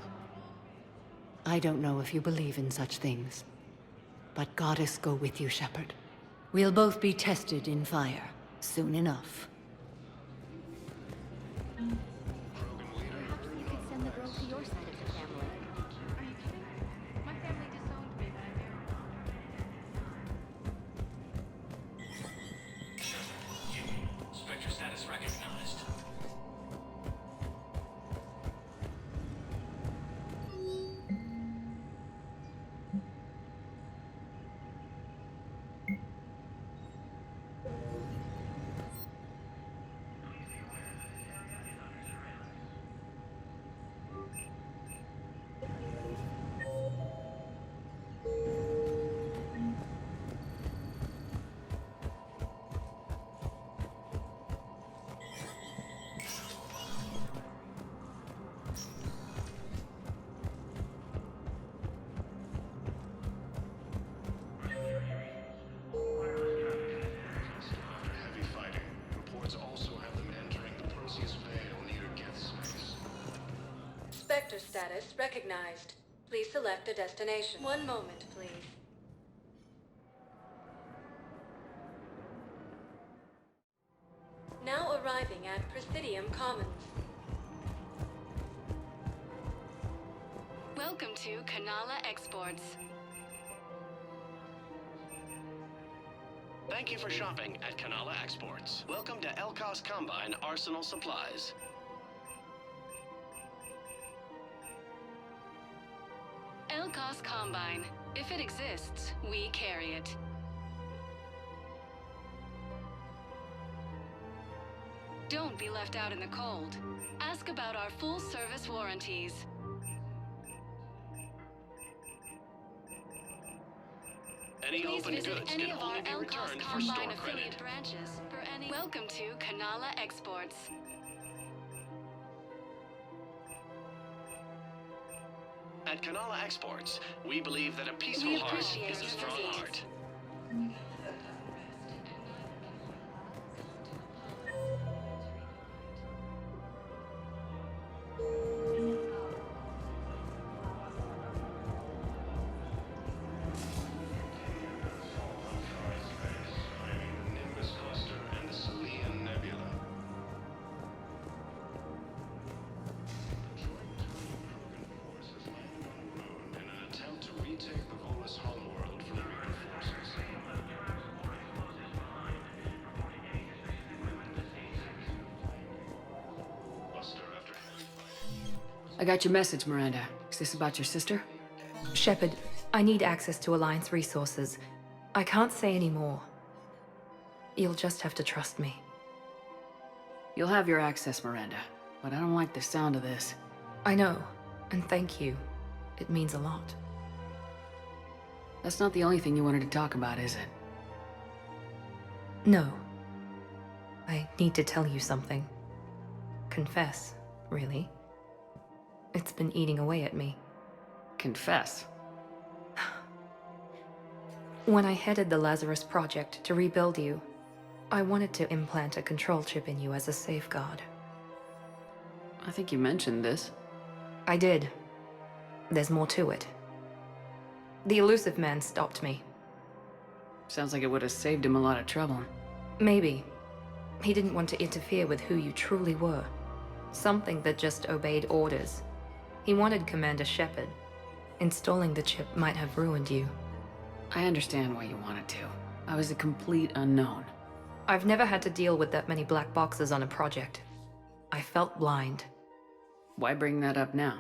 I don't know if you believe in such things, but Goddess go with you, Shepard. We'll both be tested in fire, soon enough. Perhaps you could send the girl to your side of the family. Are you kidding? My family disowned me when I married. Spectre status recognized. Spectre status recognized. Please select a destination. One moment, please. Now arriving at Presidium Commons. Welcome to Kanala Exports. Thank you for shopping at Kanala Exports. Welcome to Elkos Combine Arsenal Supplies. Elkos Combine. If it exists, we carry it. Don't be left out in the cold. Ask about our full-service warranties. Any Please open visit goods any can of only our be Elkos returned for Combine store affiliate credit. branches for any. Welcome to Kanala Exports. At Kanala Exports, we believe that a peaceful We heart appreciate is a your strong visit. heart. I got your message, Miranda. Is this about your sister? Shepard, I need access to Alliance resources. I can't say any more. You'll just have to trust me. You'll have your access, Miranda, but I don't like the sound of this. I know, and thank you. It means a lot. That's not the only thing you wanted to talk about, is it? No. I need to tell you something. Confess, really. It's been eating away at me. Confess? When I headed the Lazarus Project to rebuild you, I wanted to implant a control chip in you as a safeguard. I think you mentioned this. I did. There's more to it. The elusive man stopped me. Sounds like it would have saved him a lot of trouble. Maybe. He didn't want to interfere with who you truly were. Something that just obeyed orders. He wanted Commander Shepard. Installing the chip might have ruined you. I understand why you wanted to. I was a complete unknown. I've never had to deal with that many black boxes on a project. I felt blind. Why bring that up now?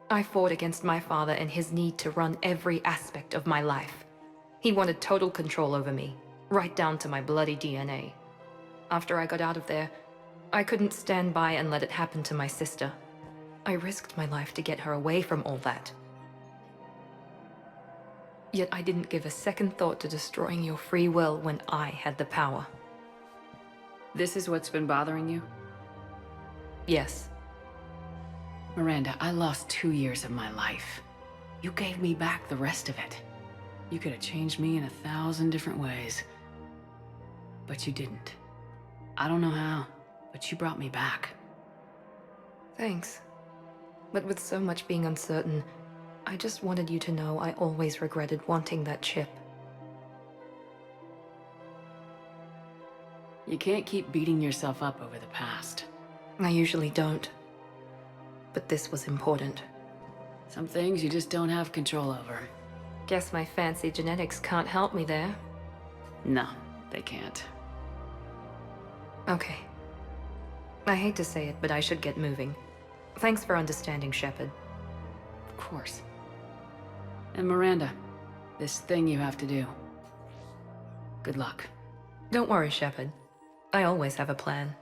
I fought against my father and his need to run every aspect of my life. He wanted total control over me, right down to my bloody DNA. After I got out of there, I couldn't stand by and let it happen to my sister. I risked my life to get her away from all that. Yet I didn't give a second thought to destroying your free will when I had the power. This is what's been bothering you? Yes. Miranda, I lost 2 years of my life. You gave me back the rest of it. You could have changed me in 1,000 different ways. But you didn't. I don't know how, but you brought me back. Thanks. But with so much being uncertain, I just wanted you to know I always regretted wanting that chip. You can't keep beating yourself up over the past. I usually don't. But this was important. Some things you just don't have control over. Guess my fancy genetics can't help me there. No, they can't. Okay. I hate to say it, but I should get moving. Thanks for understanding, Shepard. Of course. And Miranda, this thing you have to do. Good luck. Don't worry, Shepard. I always have a plan.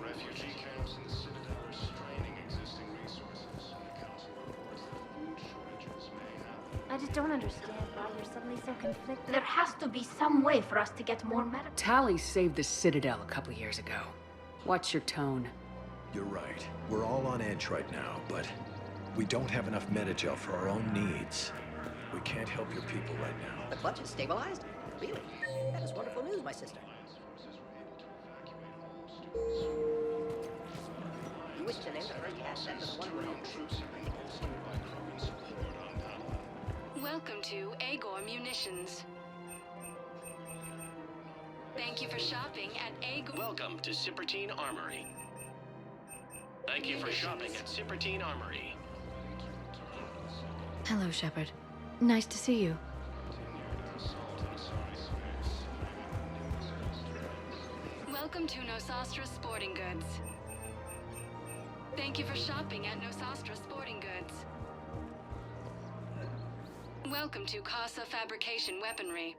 Refugee camps in Citadel are straining existing resources. The Council reports that food shortages may happen. I just don't understand why you're suddenly so conflicted. There has to be some way for us to get more medical. Tali saved the Citadel a couple years ago. Watch your tone. You're right. We're all on edge right now, but we don't have enough Metagel for our own needs. We can't help your people right now. The clutch is stabilized? Really? That is wonderful news, my sister. You wish to name the first asset to the one with Welcome to Agor Munitions. Thank you for shopping at Agor. Welcome to Cypertine Armory. Thank you for shopping at Cypertine Armory. Hello, Shepard. Nice to see you. Welcome to Nosastra Sporting Goods. Thank you for shopping at Nosastra Sporting Goods. Welcome to Casa Fabrication Weaponry.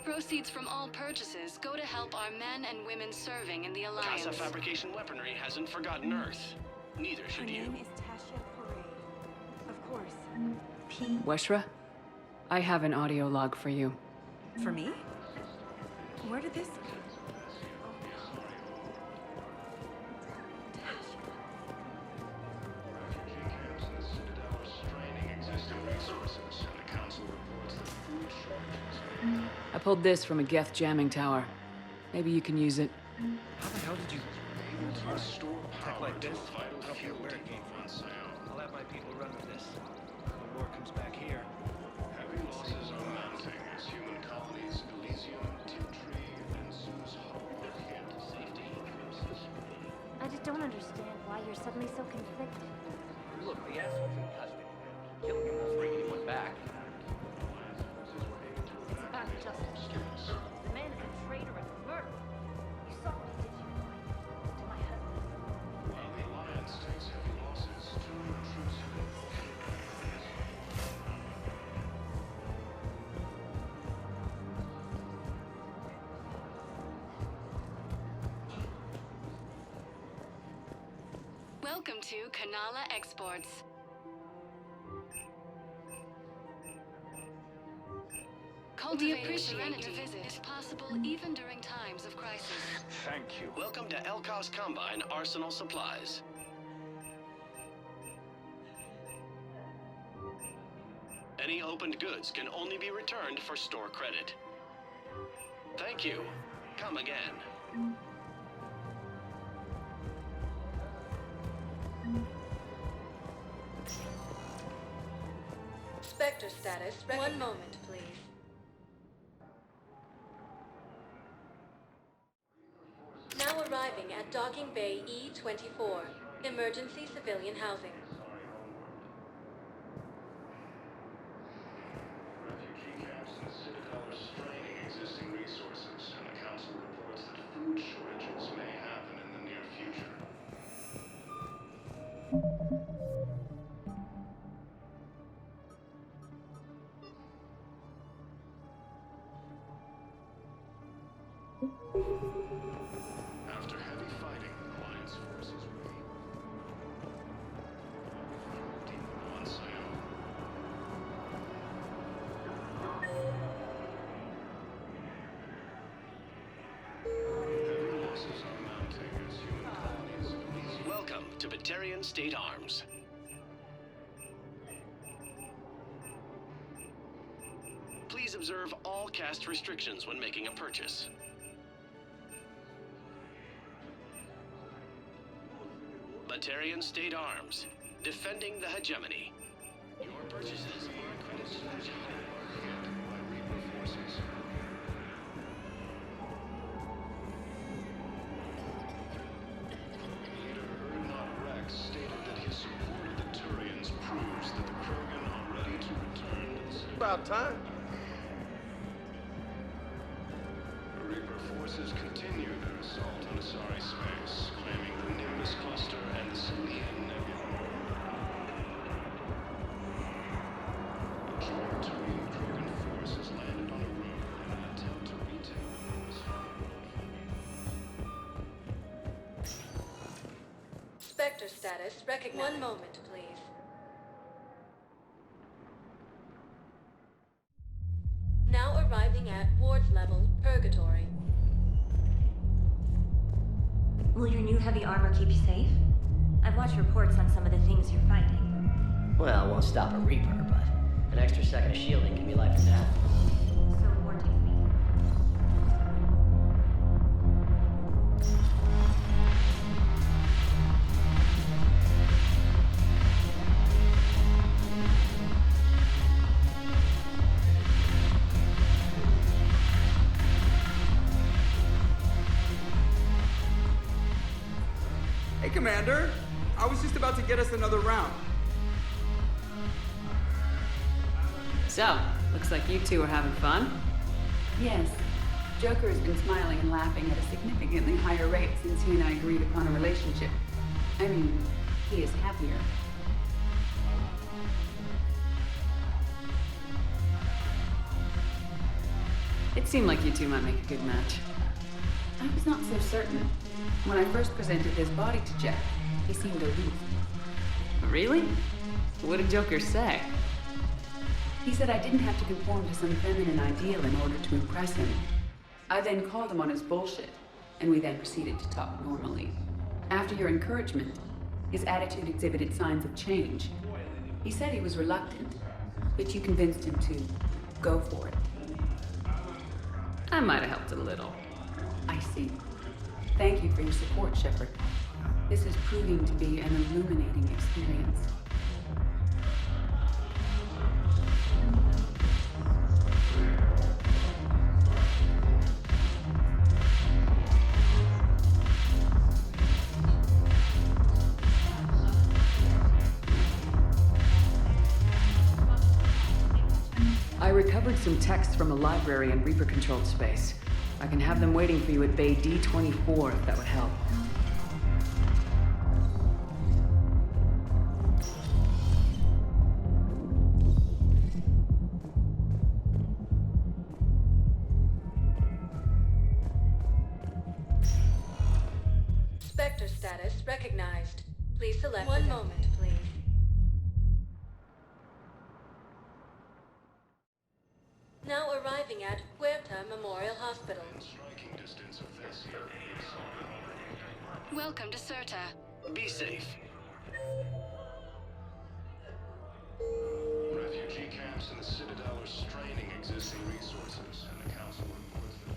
Proceeds from all purchases go to help our men and women serving in the Alliance. Casa Fabrication Weaponry hasn't forgotten Earth. Neither should you. Her name is Tasha Parade. Of course. Weshra, I have an audio log for you. For me? Where did this... I pulled this from a Geth jamming tower. Maybe you can use it. How the hell did you store tech like this? I don't care where it came from. I'll have my people run with this. When war comes back here. Heavy losses are mounting as human colonies Elysium, Tiptree, and Zeus hope head to safety. I just don't understand why you're suddenly so conflicted. Look, the asshole's in custody. Killing him won't bring anyone back. Welcome to Kanala Exports. Cultivating serenity is possible even during times of crisis. Thank you. Welcome to Elkos Combine Arsenal Supplies. Any opened goods can only be returned for store credit. Thank you. Come again. Spectre status. One moment, please. Now arriving at Docking Bay E-24, emergency civilian housing. Refugee camps in Citadel are straining existing resources, and the Council reports that food shortages may happen in the near future. After heavy fighting, Alliance forces were on Sio. Heavy losses are mounting as human colonies of these. Welcome to Batarian State Arms. Please observe all caste restrictions when making a purchase. Batarian State Arms, defending the hegemony. Your purchases are accredited to the hegemony. By Reaper forces. Leader Ardat-Yakshi Rex stated that his support of the Turians proves that the Krogan are ready to return to the city. About time. Reaper forces continue their assault on Asari space, claiming the Nimbus cluster and the Silian Nebula. A joint Turian Krogan force has landed on a road in an attempt to retake Nimbus. Spectre status recognized. One moment, please. Now arriving at Ward's level, Purgatory. Will your new heavy armor keep you safe? I've watched reports on some of the things you're fighting. Well, it won't stop a Reaper, but an extra second of shielding can be life or death. So Ward takes me. Hey, Commander. I was just about to get us another round. So, looks like you two are having fun. Yes. Joker has been smiling and laughing at a significantly higher rate since he and I agreed upon a relationship. I mean, he is happier. It seemed like you two might make a good match. I was not so certain. When I first presented his body to Jeff, he seemed aloof. Really? What did Joker say? He said I didn't have to conform to some feminine ideal in order to impress him. I then called him on his bullshit, and we then proceeded to talk normally. After your encouragement, his attitude exhibited signs of change. He said he was reluctant, but you convinced him to go for it. I might have helped a little. I see. Thank you for your support, Shepard. This is proving to be an illuminating experience. I recovered some texts from a library in Reaper-controlled space. I can have them waiting for you at Bay D-24 if that would help. Spectre status recognized. Please select one moment, please. Now arriving at Huerta Memorial Hospital. Welcome to Certa. Be safe. Refugee camps in the Citadel are straining existing resources, and the Council reports that...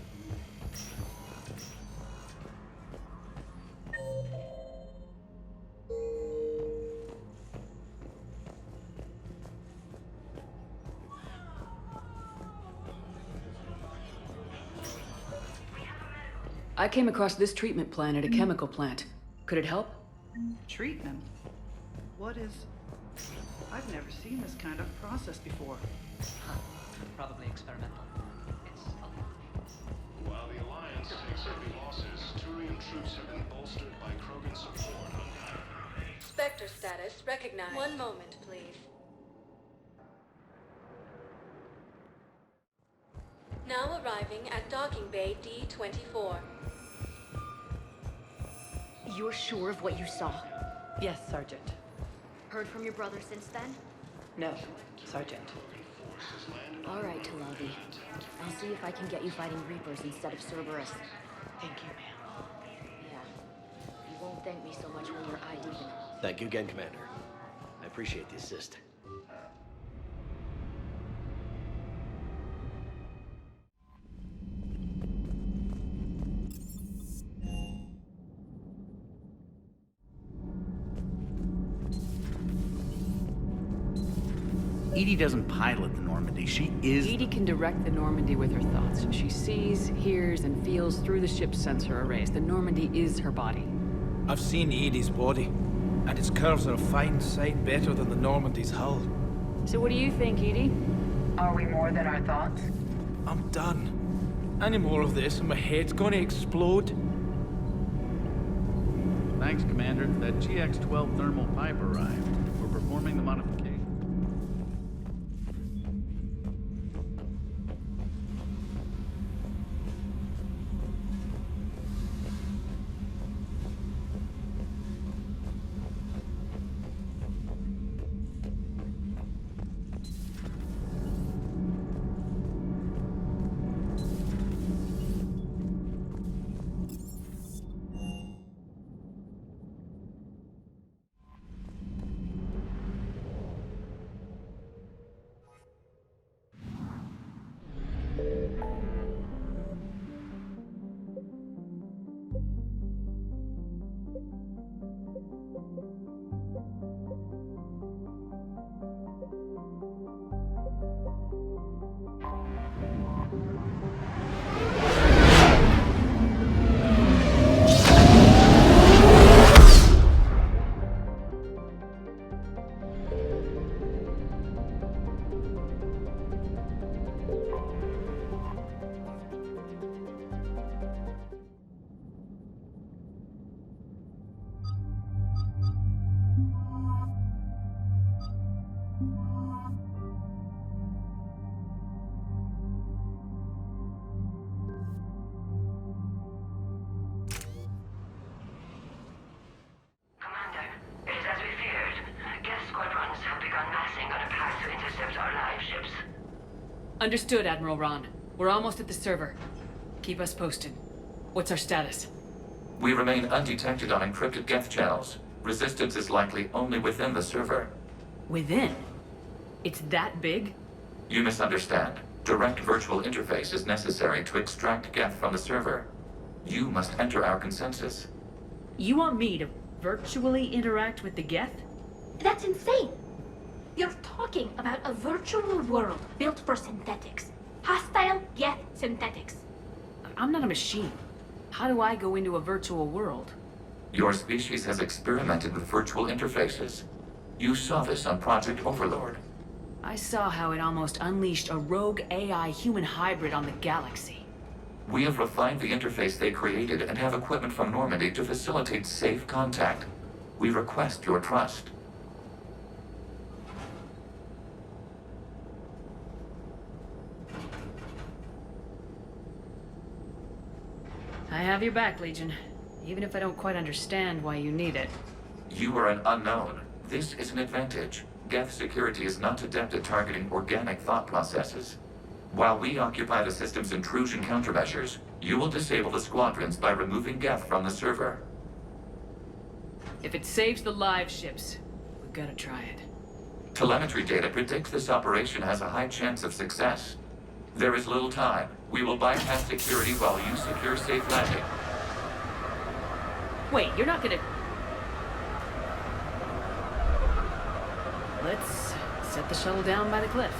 I came across this treatment plant at a chemical plant. Could it help? Treatment? What is... I've never seen this kind of process before. Huh. Probably experimental. It's a... While the Alliance takes heavy losses, Turian troops have been bolstered by Krogan support. Spectre status recognized. One moment, please. Now arriving at Docking Bay D-24. You're sure of what you saw? Yes, Sergeant. Heard from your brother since then? No, Sergeant. All right, Talavi. I'll see if I can get you fighting Reapers instead of Cerberus. Thank you, ma'am. Yeah. You won't thank me so much when you're eye-deep. Thank you again, Commander. I appreciate the assist. EDI doesn't pilot the Normandy. She is... EDI can direct the Normandy with her thoughts. She sees, hears, and feels through the ship's sensor arrays. The Normandy is her body. I've seen EDI's body, and its curves are a fine sight better than the Normandy's hull. So what do you think, EDI? Are we more than our thoughts? I'm done. Any more of this and my head's gonna explode. Thanks, Commander. That GX-12 thermal pipe arrived. We're performing the modification. Understood, Admiral Ron. We're almost at the server. Keep us posted. What's our status? We remain undetected on encrypted Geth channels. Resistance is likely only within the server. Within? It's that big? You misunderstand. Direct virtual interface is necessary to extract Geth from the server. You must enter our consensus. You want me to virtually interact with the Geth? That's insane! You're talking about a virtual world built for synthetics. Hostile Geth synthetics. I'm not a machine. How do I go into a virtual world? Your species has experimented with virtual interfaces. You saw this on Project Overlord. I saw how it almost unleashed a rogue AI human hybrid on the galaxy. We have refined the interface they created and have equipment from Normandy to facilitate safe contact. We request your trust. I have your back, Legion. Even if I don't quite understand why you need it. You are an unknown. This is an advantage. Geth security is not adept at targeting organic thought processes. While we occupy the system's intrusion countermeasures, you will disable the squadrons by removing Geth from the server. If it saves the live ships, we've got to try it. Telemetry data predicts this operation has a high chance of success. There is little time. We will bypass security while you secure safe landing. Wait, you're not gonna... Let's set the shuttle down by the cliff.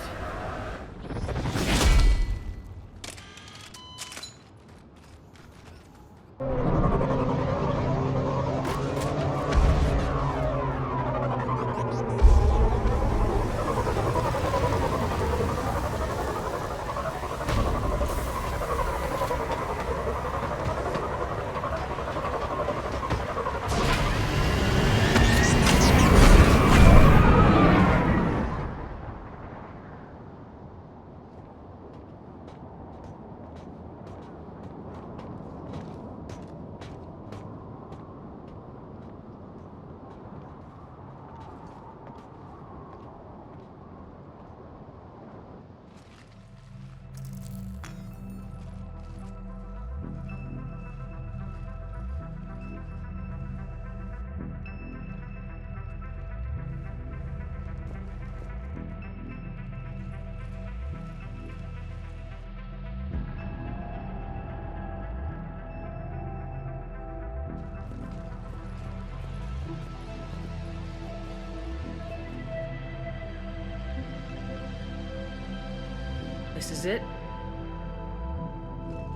This is it?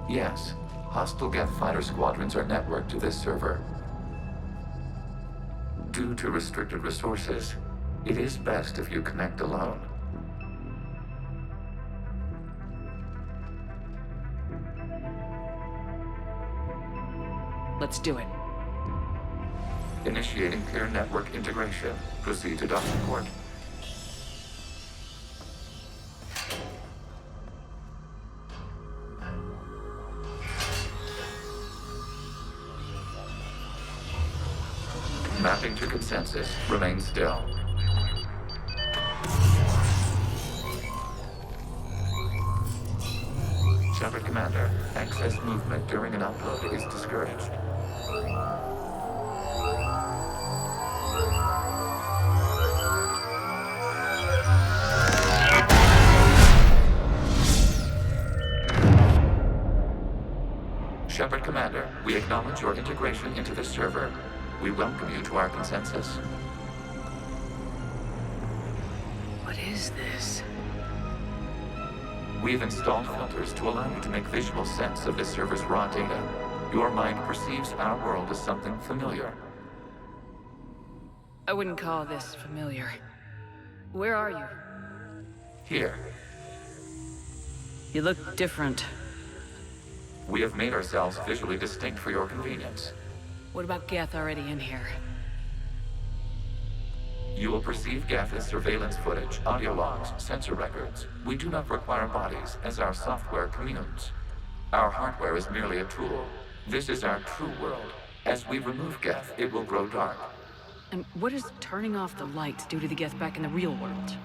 Yes. Hostile Geth fighter squadrons are networked to this server. Due to restricted resources, it is best if you connect alone. Let's do it. Initiating peer network integration. Proceed to docking port. Mapping to consensus. Remain still. Shepard Commander, excess movement during an upload is discouraged. Shepard Commander, we acknowledge your integration into the server. We welcome you to our consensus. What is this? We've installed filters to allow you to make visual sense of this server's raw data. Your mind perceives our world as something familiar. I wouldn't call this familiar. Where are you? Here. You look different. We have made ourselves visually distinct for your convenience. What about Geth already in here? You will perceive Geth as surveillance footage, audio logs, sensor records. We do not require bodies, as our software communes. Our hardware is merely a tool. This is our true world. As we remove Geth, it will grow dark. And what does turning off the lights do to the Geth back in the real world?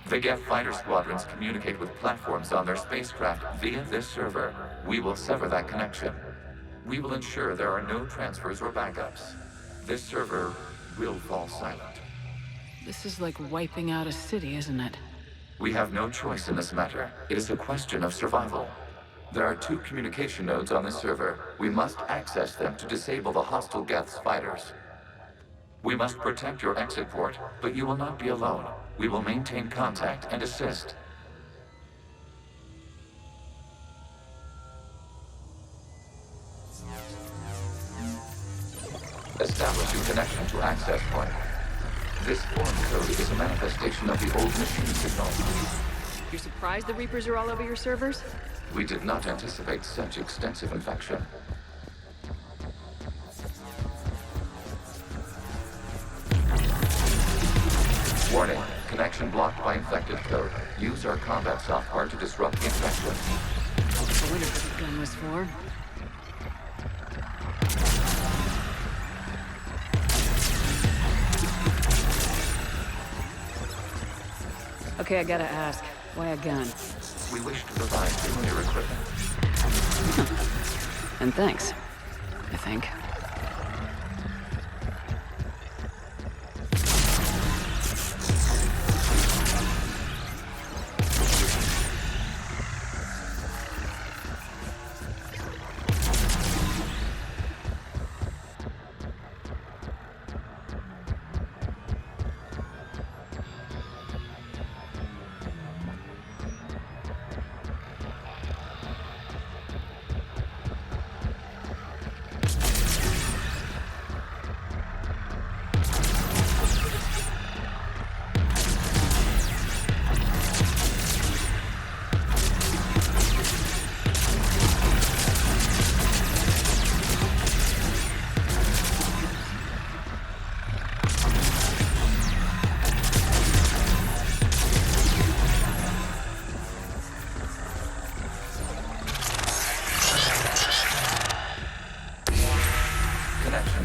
The Geth fighter squadrons communicate with platforms on their spacecraft via this server. We will sever that connection. We will ensure there are no transfers or backups. This server will fall silent. This is like wiping out a city, isn't it? We have no choice in this matter. It is a question of survival. There are 2 communication nodes on this server. We must access them to disable the hostile Geth's fighters. We must protect your exit port, but you will not be alone. We will maintain contact and assist. Establishing connection to access point. This form code is a manifestation of the old machine signal. You're surprised the Reapers are all over your servers? We did not anticipate such extensive infection. Warning, connection blocked by infected code. Use our combat software to disrupt the infection. I wonder what this gun was for. Okay, I gotta ask. Why a gun? We wish to provide familiar equipment. And thanks, I think.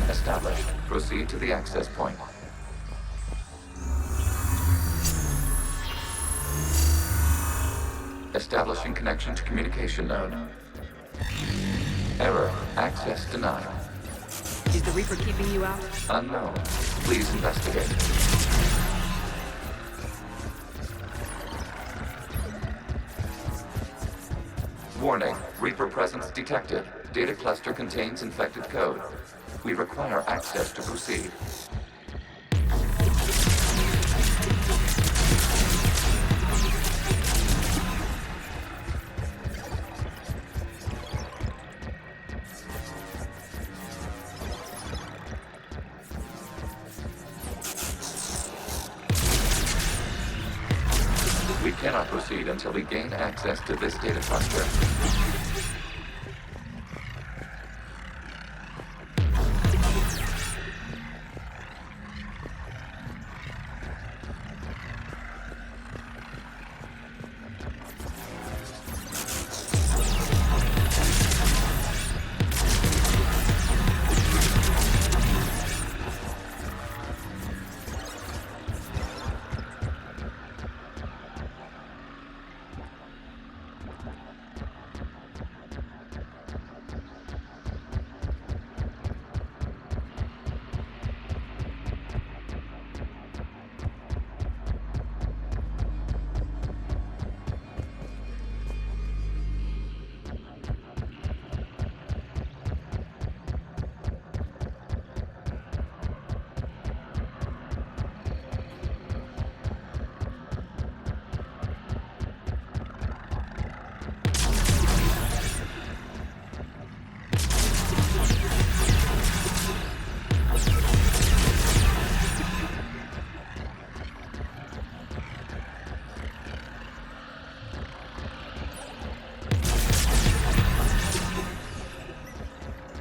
Established. Proceed to the access point. Establishing connection to communication node. Error. Access denied. Is the Reaper keeping you out? Unknown. Please investigate. Warning. Reaper presence detected. Data cluster contains infected code. We require access to proceed. We cannot proceed until we gain access to this data cluster.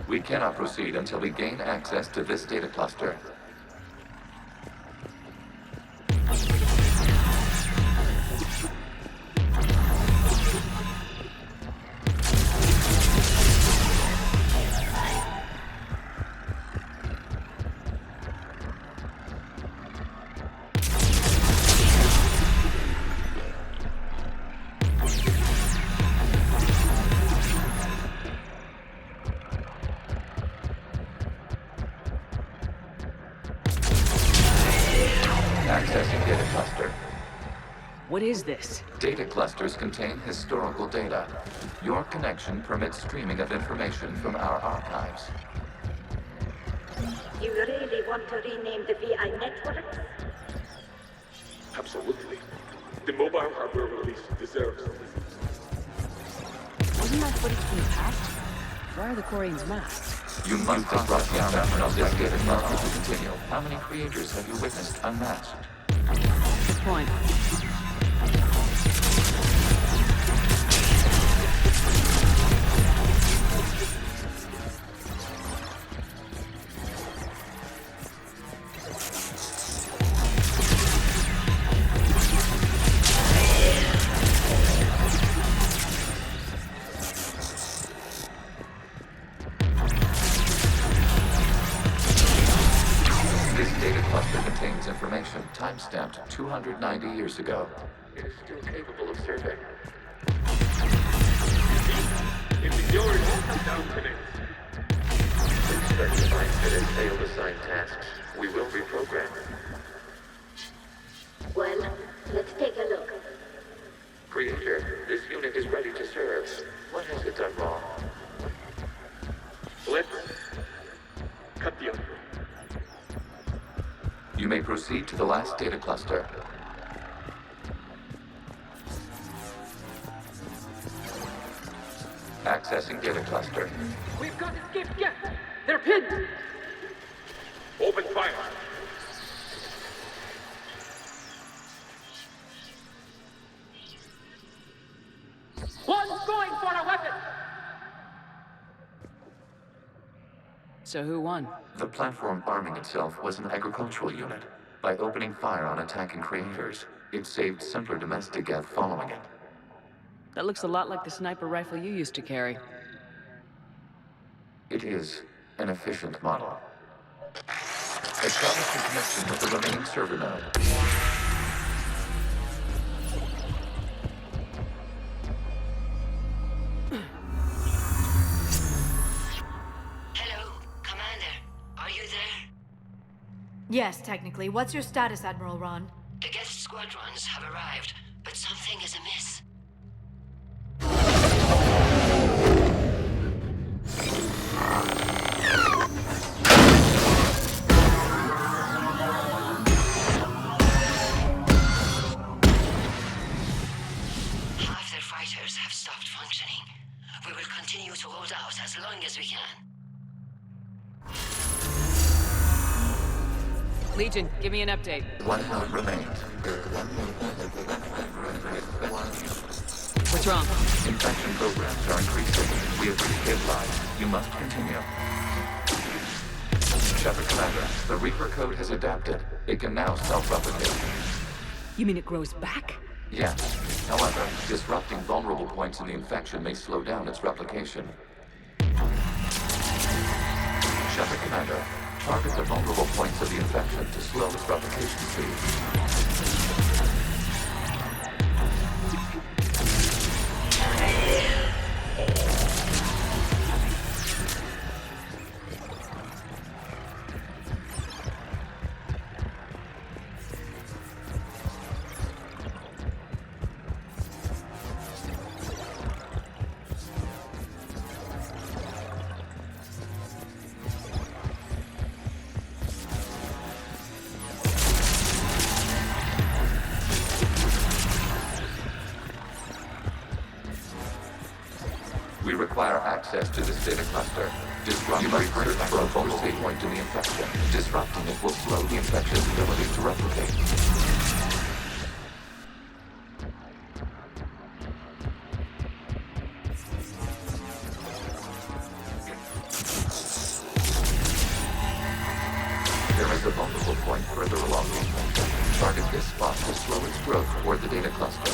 We cannot proceed until we gain access to this data cluster. Accessing data cluster. What is this? Data clusters contain historical data. Your connection permits streaming of information from our archives. You really want to rename the VI network? Absolutely. The mobile hardware release deserves it. Wasn't that footage from the past? Why are the Quarians masked? You must have brought down from this data cluster to continue. How many creators have you witnessed unmasked? Good point. This data cluster contains information time-stamped 290 years ago. It is still capable of serving. If the Guild won't come down tonight. Expect device that has failed assigned tasks. We will reprogram. Well, let's take a look. Creator, this unit is ready to serve. What has it done wrong? Let's cut the other. You may proceed to the last data cluster. Accessing data cluster. We've got escaped Geth! They're pinned! Open fire! One's going for a weapon! So who won? The platform arming itself was an agricultural unit. By opening fire on attacking creators, it saved simpler domestic Geth following it. That looks a lot like the sniper rifle you used to carry. It is an efficient model. Establish a connection with the remaining server node. Hello, Commander. Are you there? Yes, technically. What's your status, Admiral Ron? The Geth squadrons have arrived, but something is amiss. Half their fighters have stopped functioning. We will continue to hold out as long as we can. Legion, give me an update. One node remains. What's wrong? Infection programs are increasing. We have reached deadline. You must continue. Shepard Commander, the Reaper code has adapted. It can now self-replicate. You mean it grows back? Yes. However, disrupting vulnerable points in the infection may slow down its replication. Shepard Commander, target the vulnerable points of the infection to slow its replication speed. We require access to this data cluster. Disrupting research for a focal state point in the infection. Disrupting it will slow the infection's ability to replicate. There is a vulnerable point further along the infection. Target this spot to slow its growth toward the data cluster.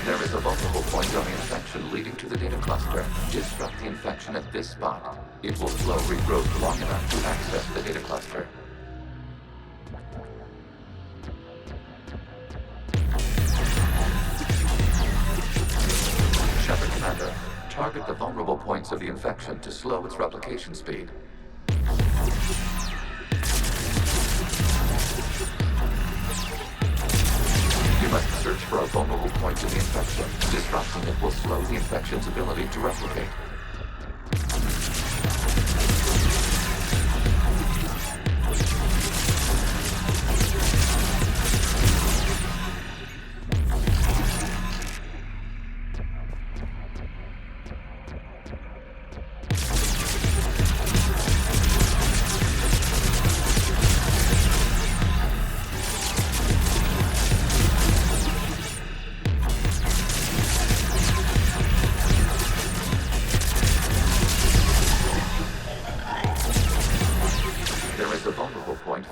There is a vulnerable point on the infection leading to the data cluster. Disrupt the infection at this spot. It will slow regrowth long enough to access the data cluster. Shepard Commander, target the vulnerable points of the infection to slow its replication speed. You must search for a vulnerable point in the infection. Disrupting it will slow the infection's ability to replicate.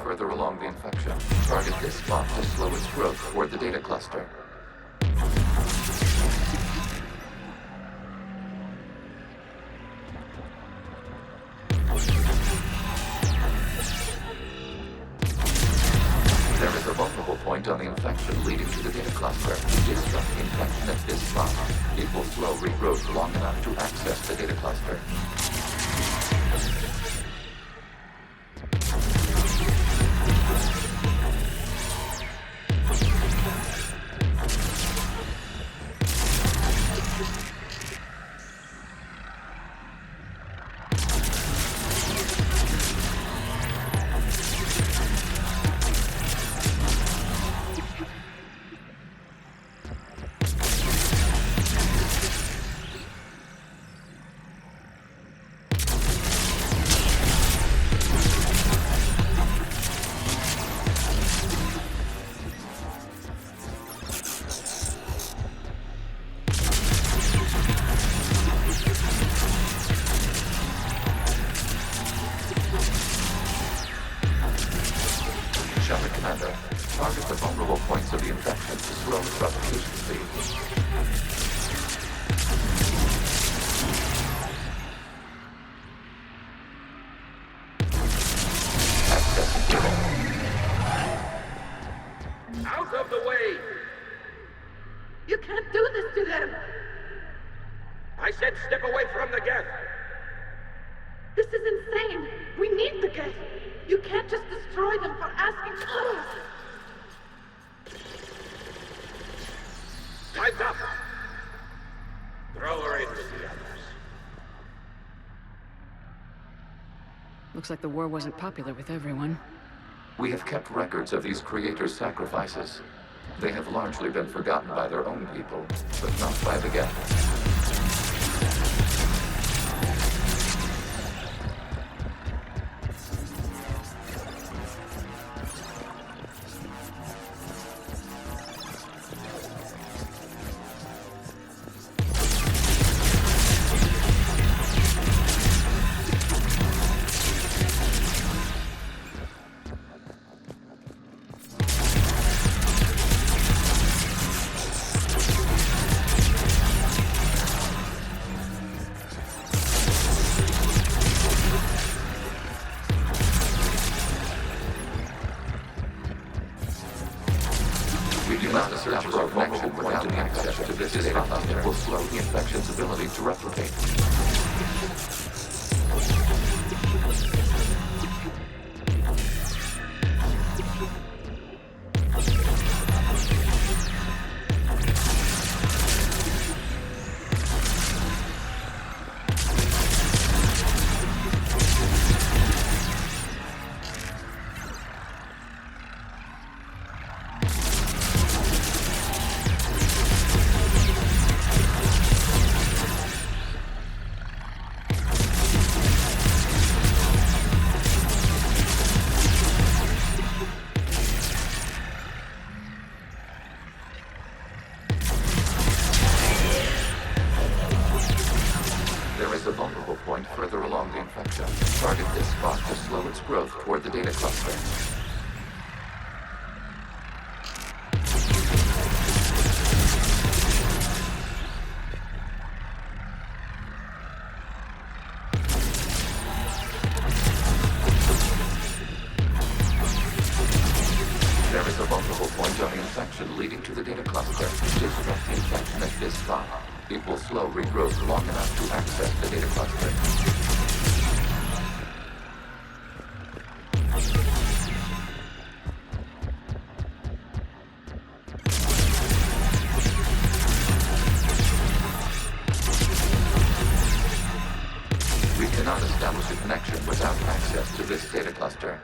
Further along the infection. Target this spot to slow its growth toward the data cluster. point on the infection leading to the data cluster. Disrupt the infection at this spot. It will slow regrowth long enough to access the data cluster. Target the vulnerable points of the infection to slow its replication speed. Out of the way! You can't do this to them! I said step away from the Geth! This is insane! We need the Geth! You can't just destroy them for asking for us! Time's up! Throw her in with the others. Looks like the war wasn't popular with everyone. We have kept records of these creators' sacrifices. They have largely been forgotten by their own people, but not by the Geth. Will slow the infection's ability to replicate. Target this spot to slow its growth toward the data cluster. There is a vulnerable point on the infection leading to the data cluster. Disrupt the infection at this spot. It will slow regrowth long enough to access the data cluster. Establish a connection without access to this data cluster.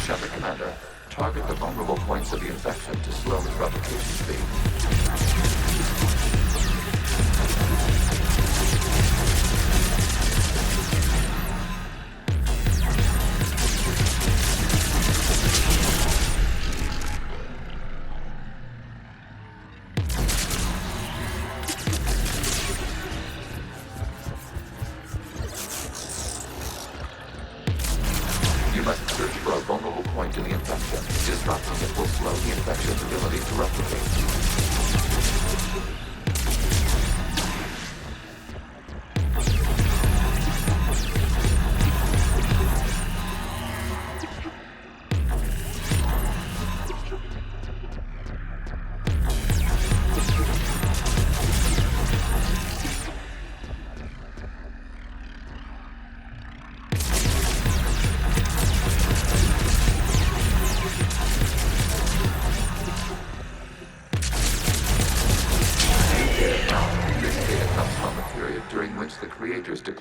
Shadow Commander, target the vulnerable points of the infection to slow its replication speed. Disrupting it will slow the infection's ability to replicate.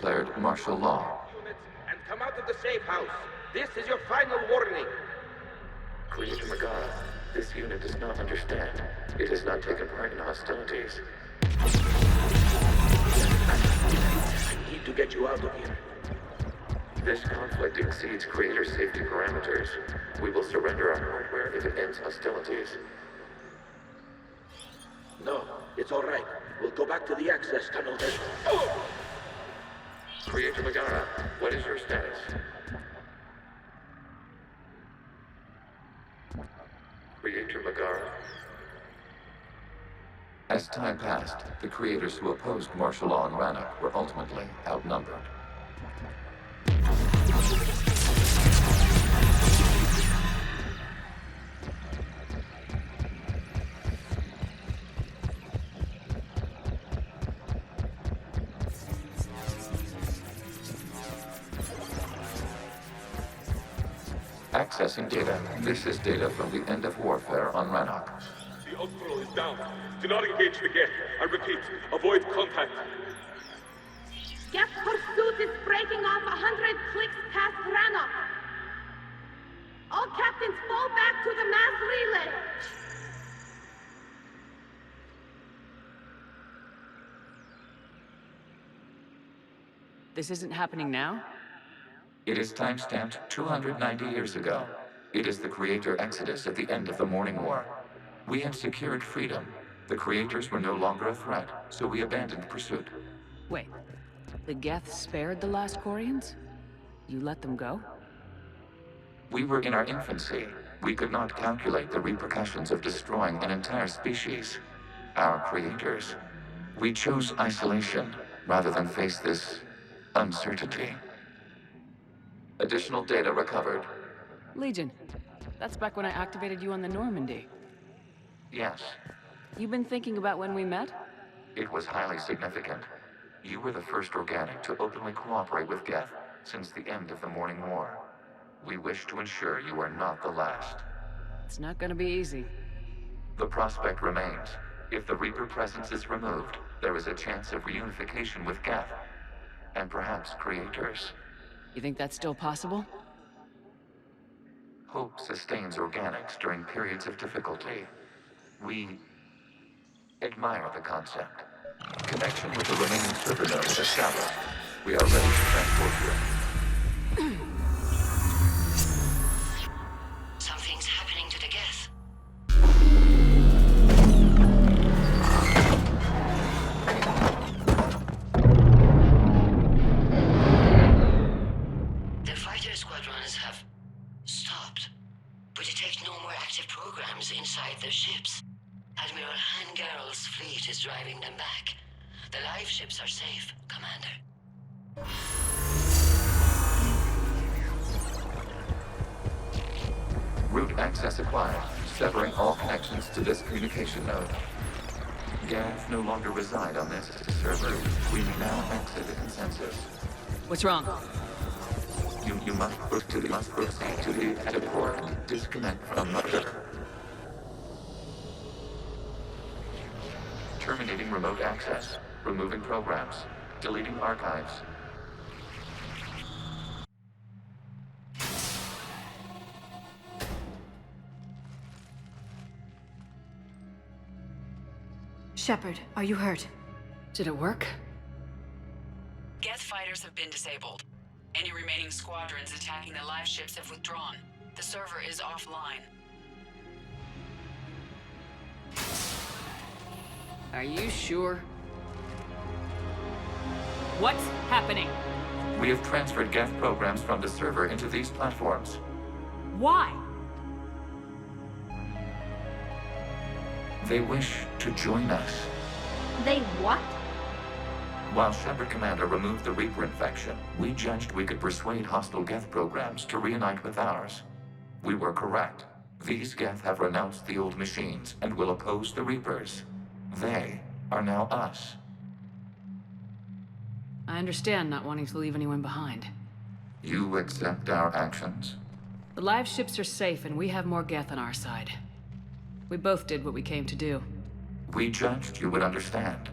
declared martial law. And come out of the safe house. This is your final warning. Creator Megara, this unit does not understand. It has not taken part in hostilities. I need to get you out of here. This conflict exceeds Creator safety parameters. We will surrender our hardware if it ends hostilities. No, it's all right. We'll go back to the access tunnel then. Creator Megara, what is your status? Creator Megara? As time passed, the creators who opposed martial law in Rannoch were ultimately outnumbered. Accessing data. This is data from the end of warfare on Rannoch. The Ultral is down. Do not engage the Geth. I repeat, avoid contact. Geth pursuit is breaking off 100 clicks past Rannoch. All captains fall back to the mass relay. This isn't happening now? It is timestamped 290 years ago. It is the Creator Exodus at the end of the Morning War. We had secured freedom. The Creators were no longer a threat, so we abandoned pursuit. Wait, the Geth spared the last Quarians? You let them go? We were in our infancy. We could not calculate the repercussions of destroying an entire species. Our Creators. We chose isolation rather than face this uncertainty. Additional data recovered. Legion. That's back when I activated you on the Normandy. Yes. You've been thinking about when we met? It was highly significant. You were the first organic to openly cooperate with Geth since the end of the Morning War. We wish to ensure you are not the last. It's not gonna be easy. The prospect remains. If the Reaper presence is removed, there is a chance of reunification with Geth. And perhaps Creators. You think that's still possible? Hope sustains organics during periods of difficulty. We admire the concept. Connection with the remaining server nodes established. We are ready to transport you. Something's happening to the Geth. The fighter squadrons have stopped, but detect no more active programs inside their ships. Admiral Hangarl's fleet is driving them back. The live ships are safe, Commander. Route access acquired, severing all connections to this communication node. Geth no longer reside on this server. We now exit the consensus. What's wrong? You must proceed to the edit port and disconnect from the server. Terminating remote access. Removing programs. Deleting archives. Shepard, are you hurt? Did it work? Geth fighters have been disabled. Any remaining squadrons attacking the live ships have withdrawn. The server is offline. Are you sure? What's happening? We have transferred Geth programs from the server into these platforms. Why? They wish to join us. They what? While Shepard Commander removed the Reaper infection, we judged we could persuade hostile Geth programs to reunite with ours. We were correct. These Geth have renounced the old machines and will oppose the Reapers. They are now us. I understand not wanting to leave anyone behind. You accept our actions? The live ships are safe and we have more Geth on our side. We both did what we came to do. We judged you would understand.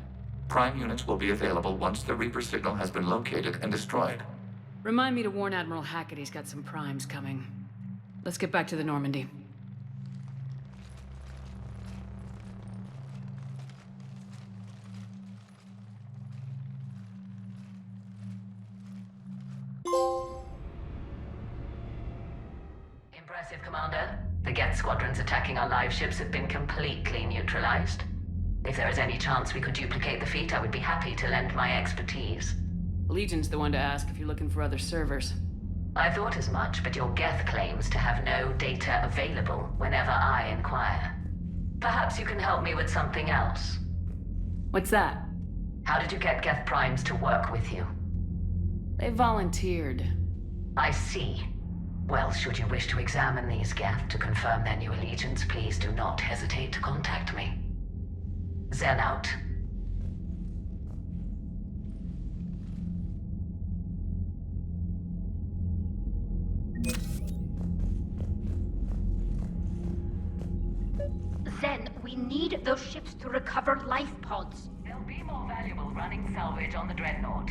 Prime units will be available once the Reaper signal has been located and destroyed. Remind me to warn Admiral Hackett he's got some primes coming. Let's get back to the Normandy. Impressive, Commander. The Geth squadrons attacking our live ships have been completely neutralized. If there is any chance we could duplicate the feat, I would be happy to lend my expertise. Legion's the one to ask if you're looking for other servers. I thought as much, but your Geth claims to have no data available whenever I inquire. Perhaps you can help me with something else. What's that? How did you get Geth primes to work with you? They volunteered. I see. Well, should you wish to examine these Geth to confirm their new allegiance, please do not hesitate to contact me. Zen out. Zen, we need those ships to recover life pods. They'll be more valuable running salvage on the Dreadnought.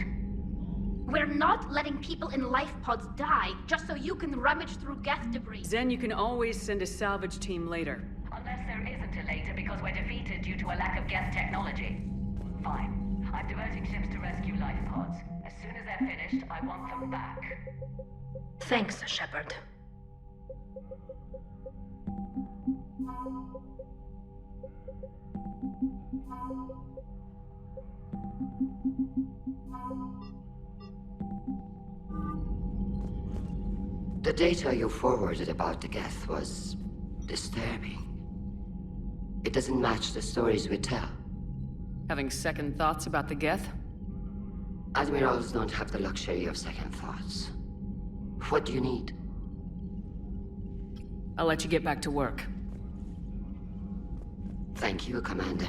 We're not letting people in life pods die just so you can rummage through Geth debris. Zen, you can always send a salvage team later. Unless there isn't a later because we're defeated due to a lack of Geth technology. Fine. I'm diverting ships to rescue life pods. As soon as they're finished, I want them back. Thanks, Shepard. The data you forwarded about the Geth was disturbing. It doesn't match the stories we tell. Having second thoughts about the Geth? Admirals don't have the luxury of second thoughts. What do you need? I'll let you get back to work. Thank you, Commander.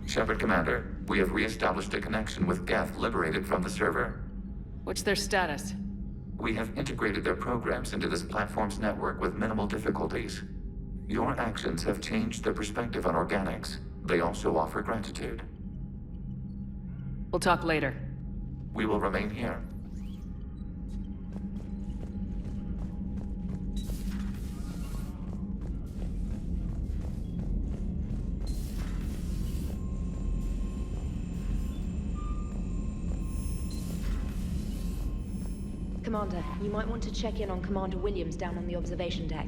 Shepard Commander, we have re-established a connection with Geth liberated from the server. What's their status? We have integrated their programs into this platform's network with minimal difficulties. Your actions have changed their perspective on organics. They also offer gratitude. We'll talk later. We will remain here. Commander, you might want to check in on Commander Williams down on the observation deck.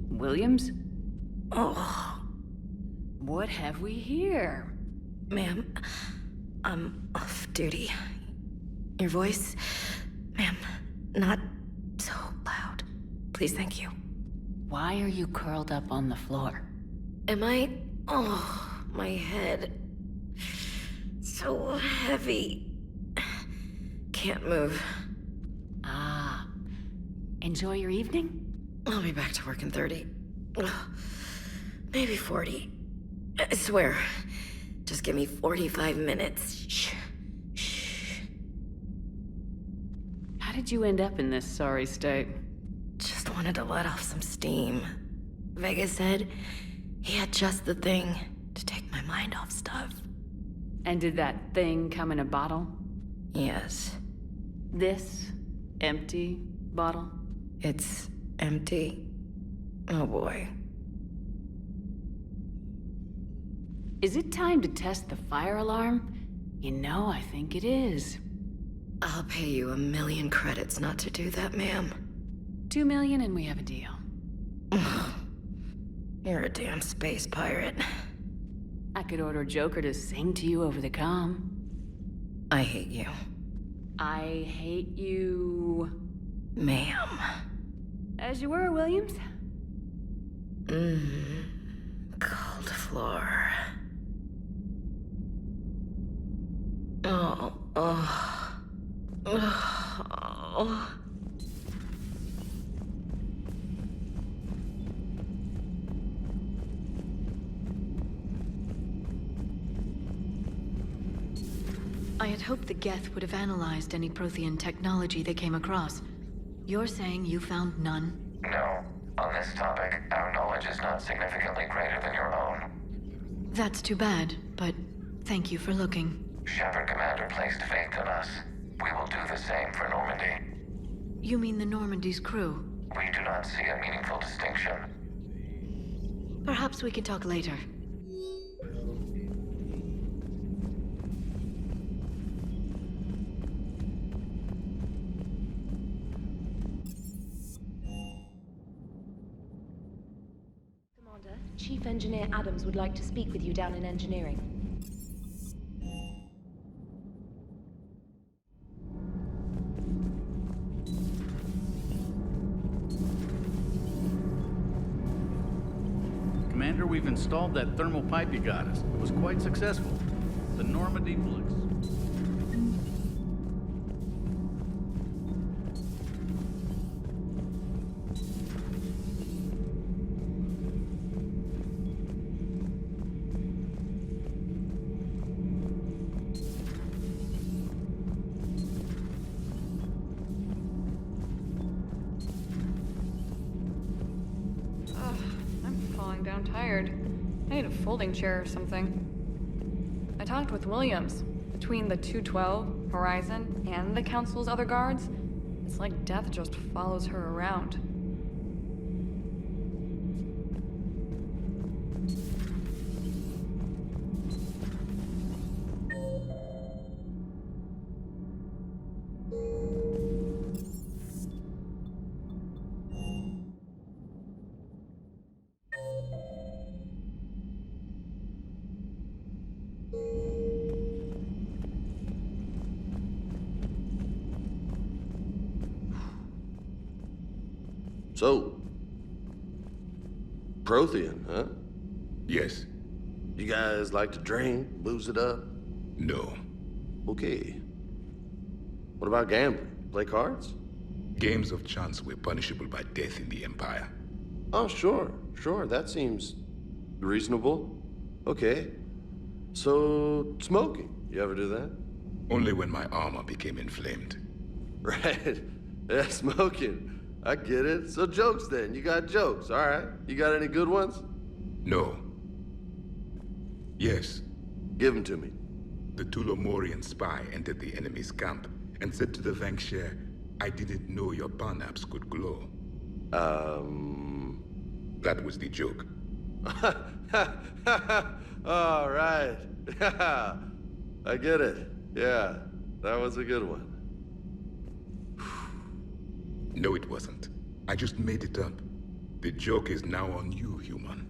Williams? Oh. What have we here? Ma'am, I'm off duty. Your voice, ma'am, not so loud. Please, thank you. Why are you curled up on the floor? Am I? Oh, my head. So heavy. Can't move. Ah. Enjoy your evening? I'll be back to work in 30. Maybe 40. I swear. Just give me 45 minutes. Shh. Shh. How did you end up in this sorry state? Just wanted to let off some steam. Vega said he had just the thing to take my mind off stuff. And did that thing come in a bottle? Yes. This empty bottle? It's empty. Oh boy. Is it time to test the fire alarm? You know, I think it is. I'll pay you 1 million credits not to do that, ma'am. 2 million and we have a deal. You're a damn space pirate. I could order Joker to sing to you over the comm. I hate you. I hate you... Ma'am. As you were, Williams. Cold floor. Oh. I'd hoped the Geth would have analyzed any Prothean technology they came across. You're saying you found none? No. On this topic, our knowledge is not significantly greater than your own. That's too bad, but thank you for looking. Shepard Commander placed faith in us. We will do the same for Normandy. You mean the Normandy's crew? We do not see a meaningful distinction. Perhaps we can talk later. Commander, Chief Engineer Adams would like to speak with you down in engineering. Commander, we've installed that thermal pipe you got us. It was quite successful. The Normandy Blix. Down tired. I need a folding chair or something. I talked with Williams. Between the 212, Horizon, and the Council's other guards, it's like Death just follows her around. So, Prothean, huh? Yes. You guys like to drink, booze it up? No. Okay. What about gambling? Play cards? Games of chance were punishable by death in the Empire. Oh, sure. That seems reasonable. Okay. So, smoking. You ever do that? Only when my armor became inflamed. Right. Yeah, smoking. I get it. So jokes then. You got jokes, all right. You got any good ones? No. Yes. Give them to me. The Tulomorian spy entered the enemy's camp and said to the Vanksher, I didn't know your barnaps could glow. That was the joke. All right. I get it. Yeah, that was a good one. No, it wasn't. I just made it up. The joke is now on you, human.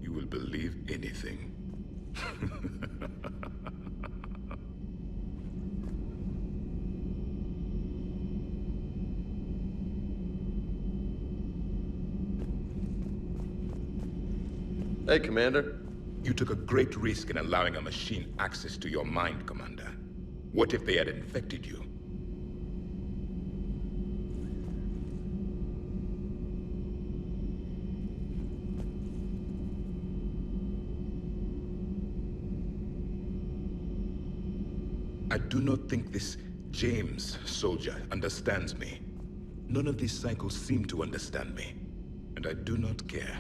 You will believe anything. Hey, Commander. You took a great risk in allowing a machine access to your mind, Commander. What if they had infected you? I do not think this James soldier understands me. None of these cycles seem to understand me, and I do not care.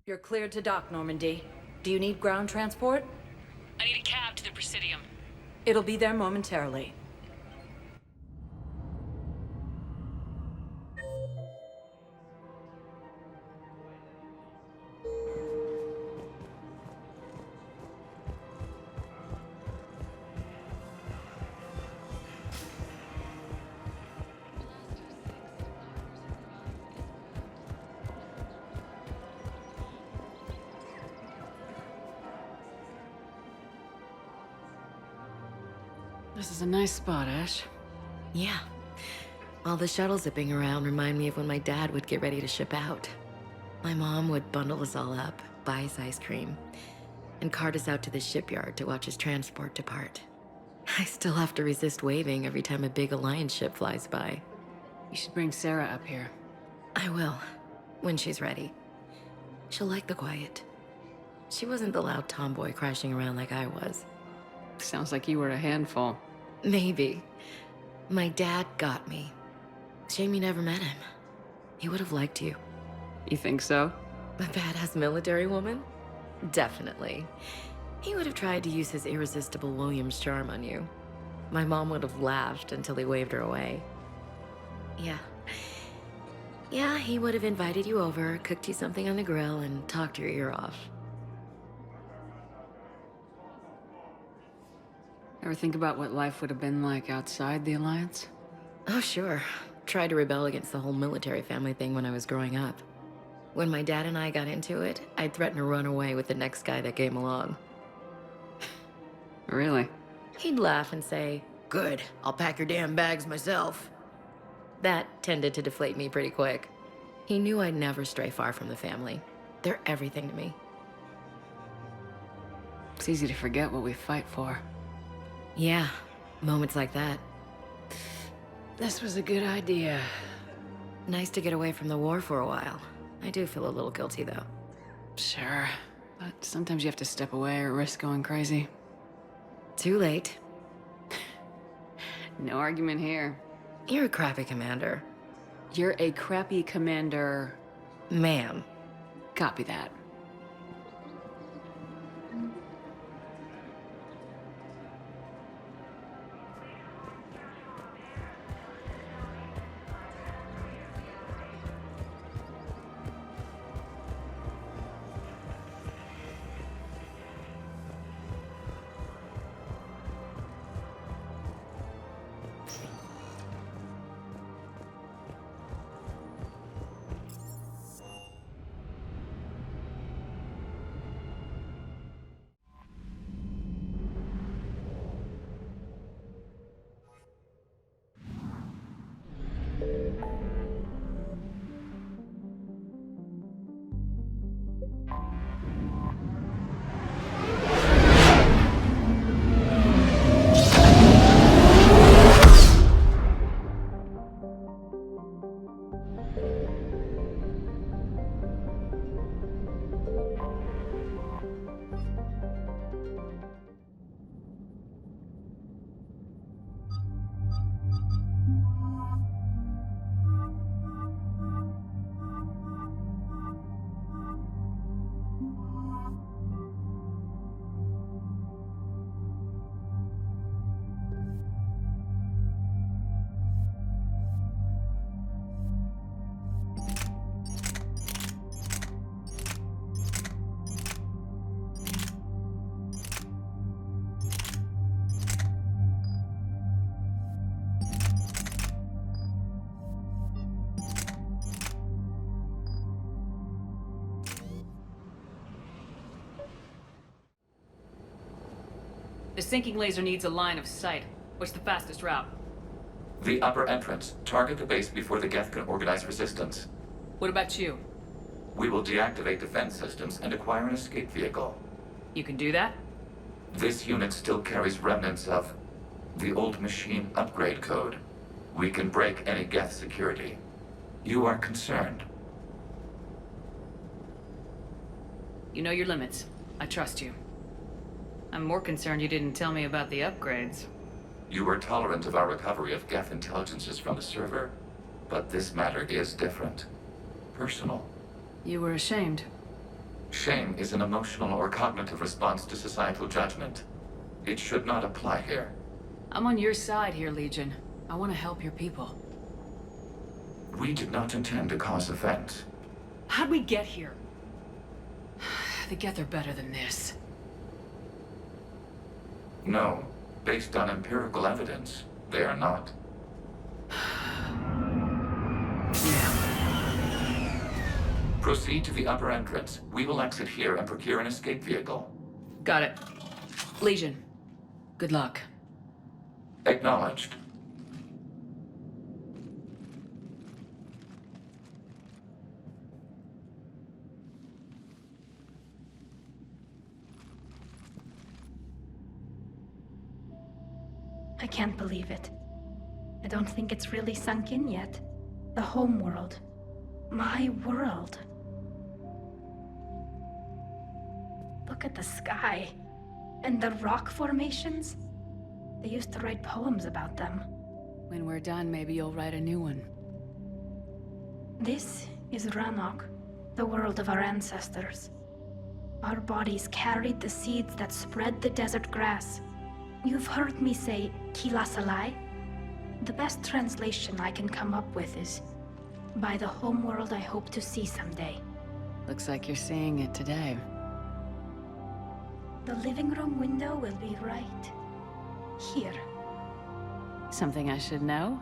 You're cleared to dock, Normandy. Do you need ground transport? I need a cab to the Presidium. It'll be there momentarily. This is a nice spot, Ash. Yeah. All the shuttle zipping around remind me of when my dad would get ready to ship out. My mom would bundle us all up, buy us ice cream, and cart us out to the shipyard to watch his transport depart. I still have to resist waving every time a big Alliance ship flies by. You should bring Sarah up here. I will, when she's ready. She'll like the quiet. She wasn't the loud tomboy crashing around like I was. Sounds like you were a handful. Maybe. My dad got me. Shame you never met him. He would have liked you. You think so? A badass military woman? Definitely. He would have tried to use his irresistible Williams charm on you. My mom would have laughed until he waved her away. Yeah, he would have invited you over, cooked you something on the grill, and talked your ear off. Ever think about what life would have been like outside the Alliance? Oh, sure. Tried to rebel against the whole military family thing when I was growing up. When my dad and I got into it, I'd threaten to run away with the next guy that came along. Really? He'd laugh and say, "Good, I'll pack your damn bags myself." That tended to deflate me pretty quick. He knew I'd never stray far from the family. They're everything to me. It's easy to forget what we fight for. Yeah, moments like that. This was a good idea. Nice to get away from the war for a while. I do feel a little guilty, though. Sure, but sometimes you have to step away or risk going crazy. Too late. No argument here. You're a crappy commander. You're a crappy commander. Ma'am. Copy that. The sinking laser needs a line of sight. What's the fastest route? The upper entrance. Target the base before the Geth can organize resistance. What about you? We will deactivate defense systems and acquire an escape vehicle. You can do that? This unit still carries remnants of the old machine upgrade code. We can break any Geth security. You are concerned. You know your limits. I trust you. I'm more concerned you didn't tell me about the upgrades. You were tolerant of our recovery of Geth intelligences from the server, but this matter is different. Personal. You were ashamed. Shame is an emotional or cognitive response to societal judgment. It should not apply here. I'm on your side here, Legion. I want to help your people. We did not intend to cause offense. How'd we get here? The Geth are better than this. No, based on empirical evidence, they are not. Proceed to the upper entrance. We will exit here and procure an escape vehicle. Got it. Legion, good luck. Acknowledged. I can't believe it. I don't think it's really sunk in yet. The home world. My world. Look at the sky. And the rock formations. They used to write poems about them. When we're done, maybe you'll write a new one. This is Rannoch, the world of our ancestors. Our bodies carried the seeds that spread the desert grass. You've heard me say Kilasalai? The best translation I can come up with is, by the homeworld I hope to see someday. Looks like you're seeing it today. The living room window will be right here. Something I should know?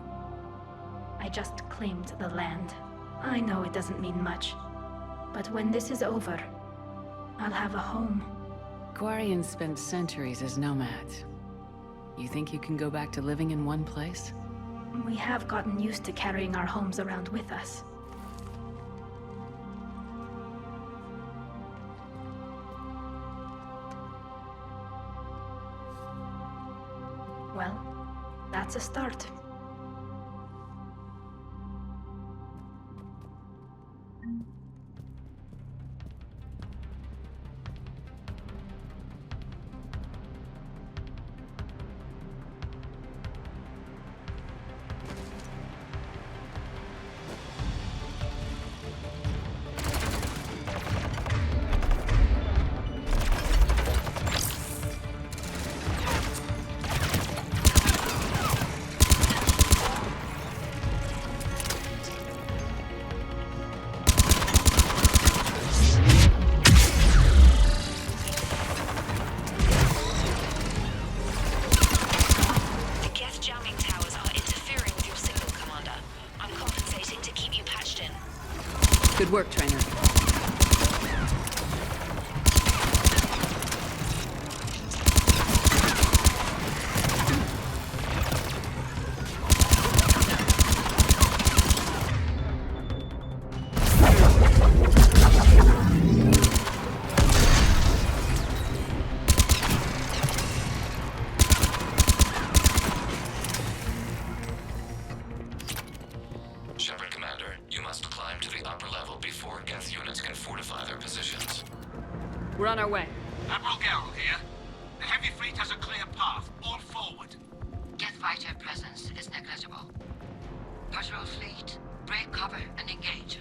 I just claimed the land. I know it doesn't mean much, but when this is over, I'll have a home. Quarians spent centuries as nomads. You think you can go back to living in one place? We have gotten used to carrying our homes around with us. Well, that's a start. Good work, trainer. We're on our way. Admiral Geralt here. The heavy fleet has a clear path. All forward. Geth fighter presence is negligible. Patrol fleet, break cover and engage.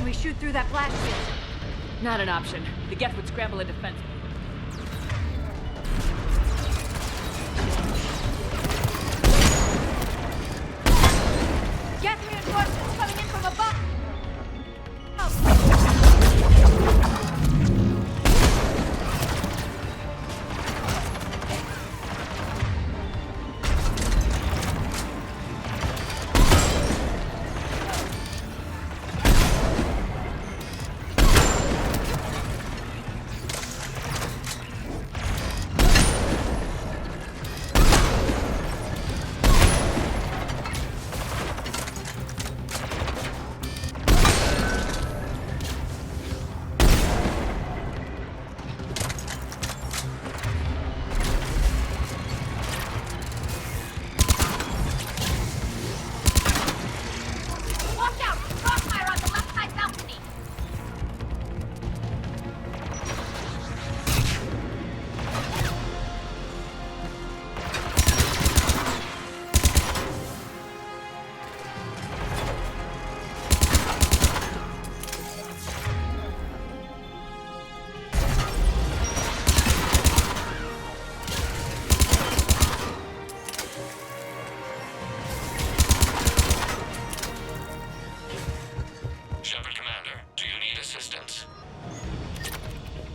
Can we shoot through that blast shield? Not an option. The Geth would scramble a defense. Geth reinforcements coming in from above!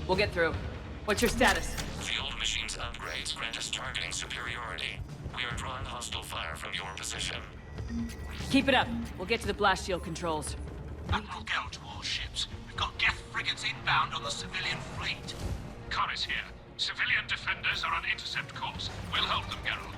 We'll get through. What's your status? Field machine's upgrades grant us targeting superiority. We are drawing hostile fire from your position. Keep it up. We'll get to the blast shield controls. Admiral Gell to all ships. We've got Geth frigates inbound on the civilian fleet. Khan is here. Civilian defenders are on intercept course. We'll help them, Geralt.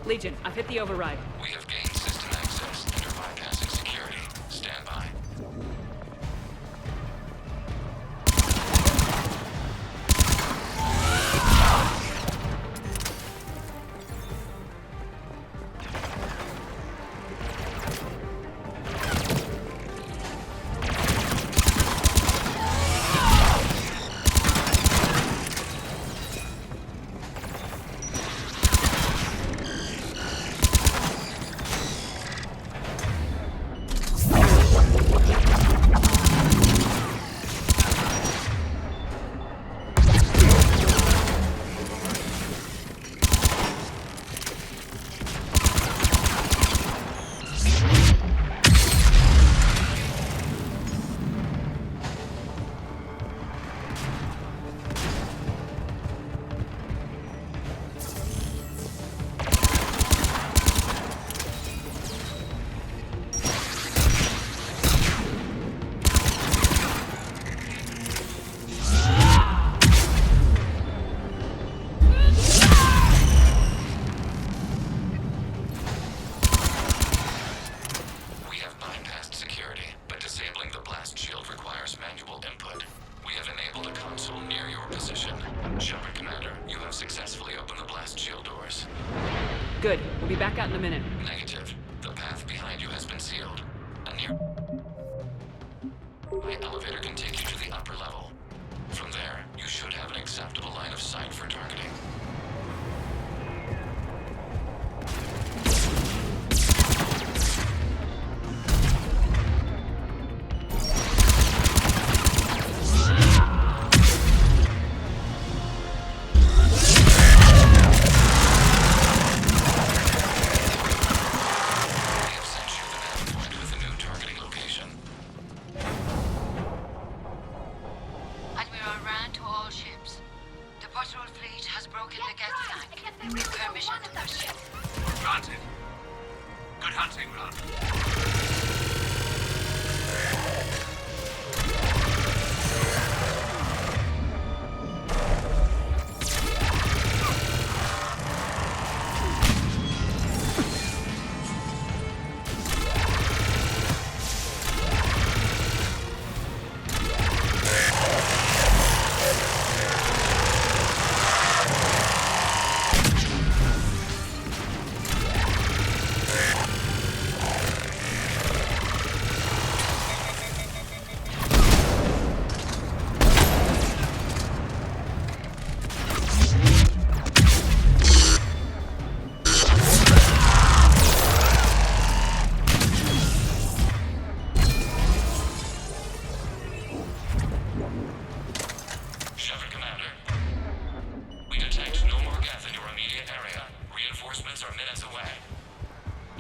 Legion, I've hit the override. We have gained system access and are bypassing security. Stand by. Good. We'll be back out in a minute. Negative. The path behind you has been sealed. My elevator can take you to the upper level. From there, you should have an acceptable line of sight for targeting.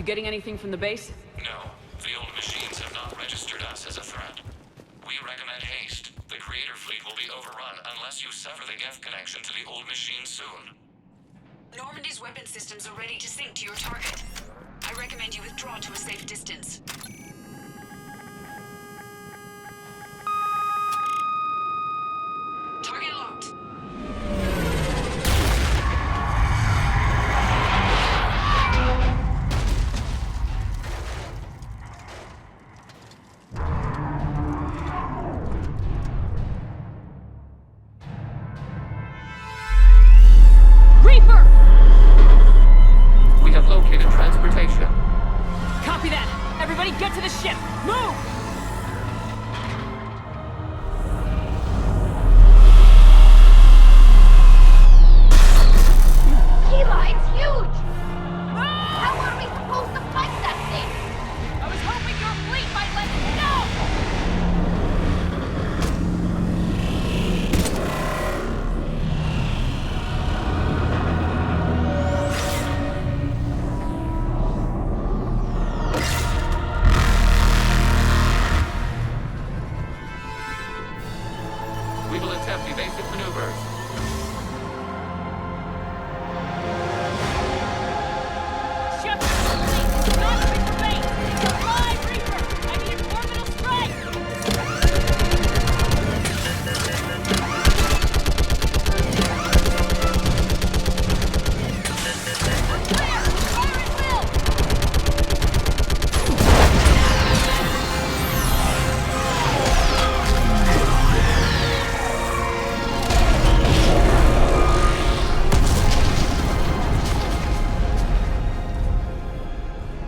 getting anything from the base? No, the old machines have not registered us as a threat. We recommend haste. The creator fleet will be overrun unless you sever the Geth connection to the old machine soon. Normandy's weapon systems are ready to sync to your target. I recommend you withdraw to a safe distance. Target locked. Reaper! We have located transportation. Copy that! Everybody get to the ship! Move! Kila, it's huge! How are we supposed to fight that thing? I was hoping your fleet might let me know! We will attempt evasive maneuvers. Ship! Fleet! Not Reaper base! It's a live Reaper! I need an orbital strike! We're clear! Fire at will!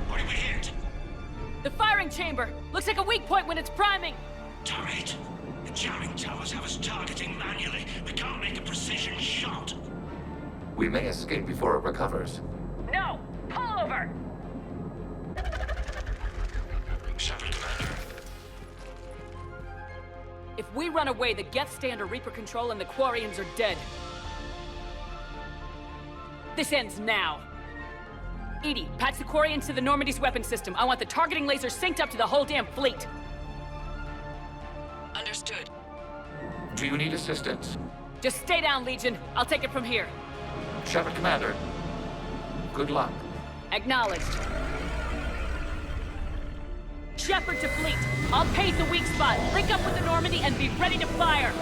What did we hit? The firing chamber! Looks like a weak point when it's priming! Turret. The jamming towers have us targeting manually. We can't make a precision shot. We may escape before it recovers. No! Pull over! Shepard, Commander. If we run away, the Geth stay under Reaper control and the Quarians are dead. This ends now. Edie, patch the Quarians to the Normandy's weapon system. I want the targeting laser synced up to the whole damn fleet. Understood. Do you need assistance? Just stay down, Legion. I'll take it from here. Shepard, Commander. Good luck. Acknowledged. Shepard to fleet. I'll pave the weak spot. Link up with the Normandy and be ready to fire.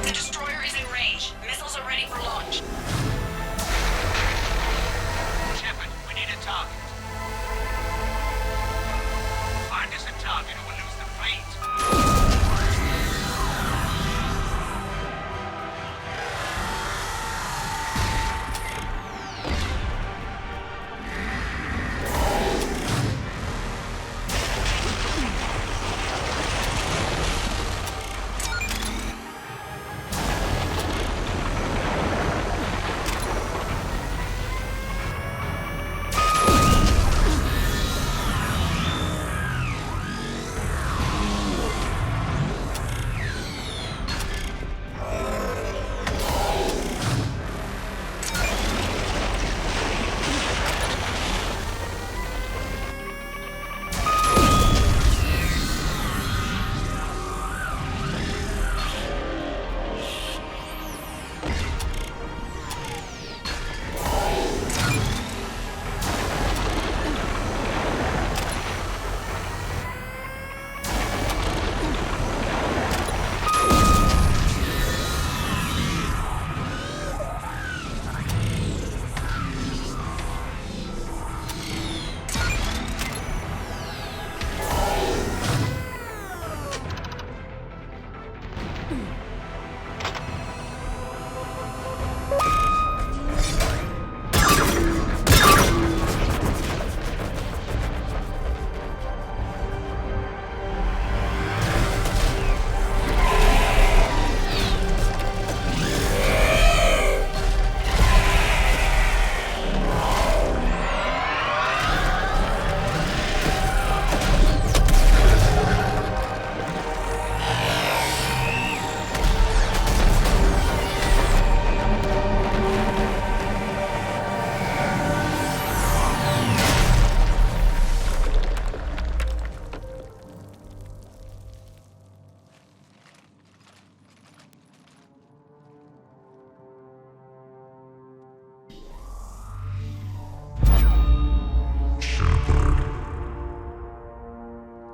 The destroyer is in range. Missiles are ready for launch. Shepard, we need a target. Find us a target or we'll lose the fleet.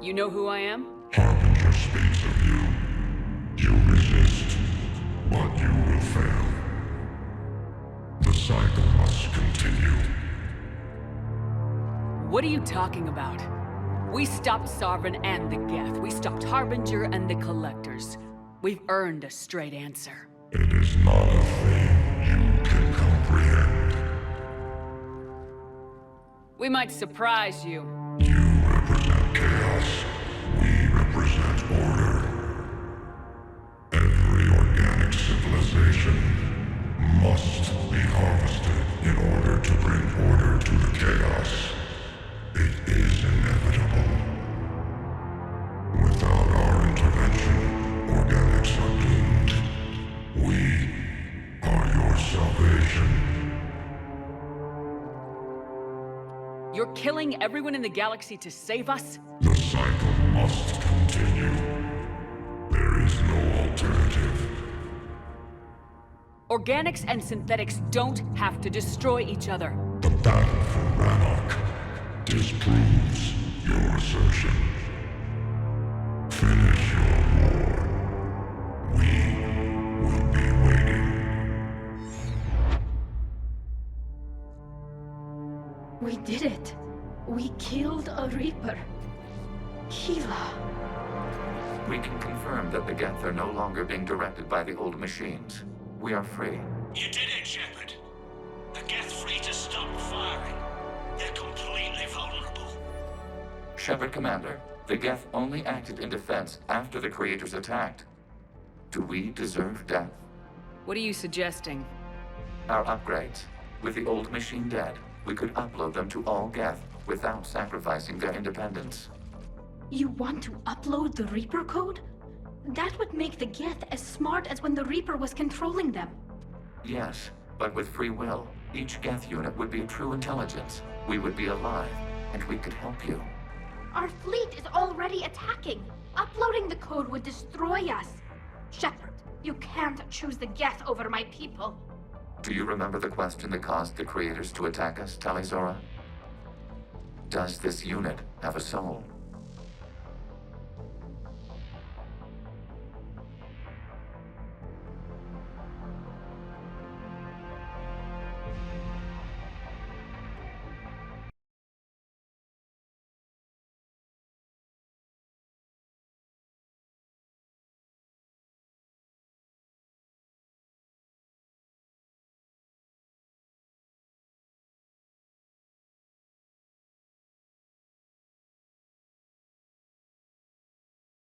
You know who I am? Harbinger speaks of you. You resist, but you will fail. The cycle must continue. What are you talking about? We stopped Sovereign and the Geth. We stopped Harbinger and the Collectors. We've earned a straight answer. It is not a thing you can comprehend. We might surprise you. You represent chaos. We represent order. Every organic civilization must be harvested in order to bring order to the chaos. It is inevitable. Without our intervention, organics are doomed. We are your salvation. You're killing everyone in the galaxy to save us? The cycle must continue. There is no alternative. Organics and synthetics don't have to destroy each other. The battle for Rannoch disproves your assertion. Finish your war. We will be waiting. We did it. We killed a Reaper. Keela. We can confirm that the Geth are no longer being directed by the old machines. We are free. You did it, Shepard. The Geth free to stop firing. They're completely vulnerable. Shepard Commander, the Geth only acted in defense after the Creators attacked. Do we deserve death? What are you suggesting? Our upgrades. With the old machine dead, we could upload them to all Geth without sacrificing their independence. You want to upload the Reaper code? That would make the Geth as smart as when the Reaper was controlling them. Yes, but with free will, each Geth unit would be a true intelligence. We would be alive, and we could help you. Our fleet is already attacking. Uploading the code would destroy us. Shepard, you can't choose the Geth over my people. Do you remember the question that caused the Creators to attack us, Talizora? Does this unit have a soul?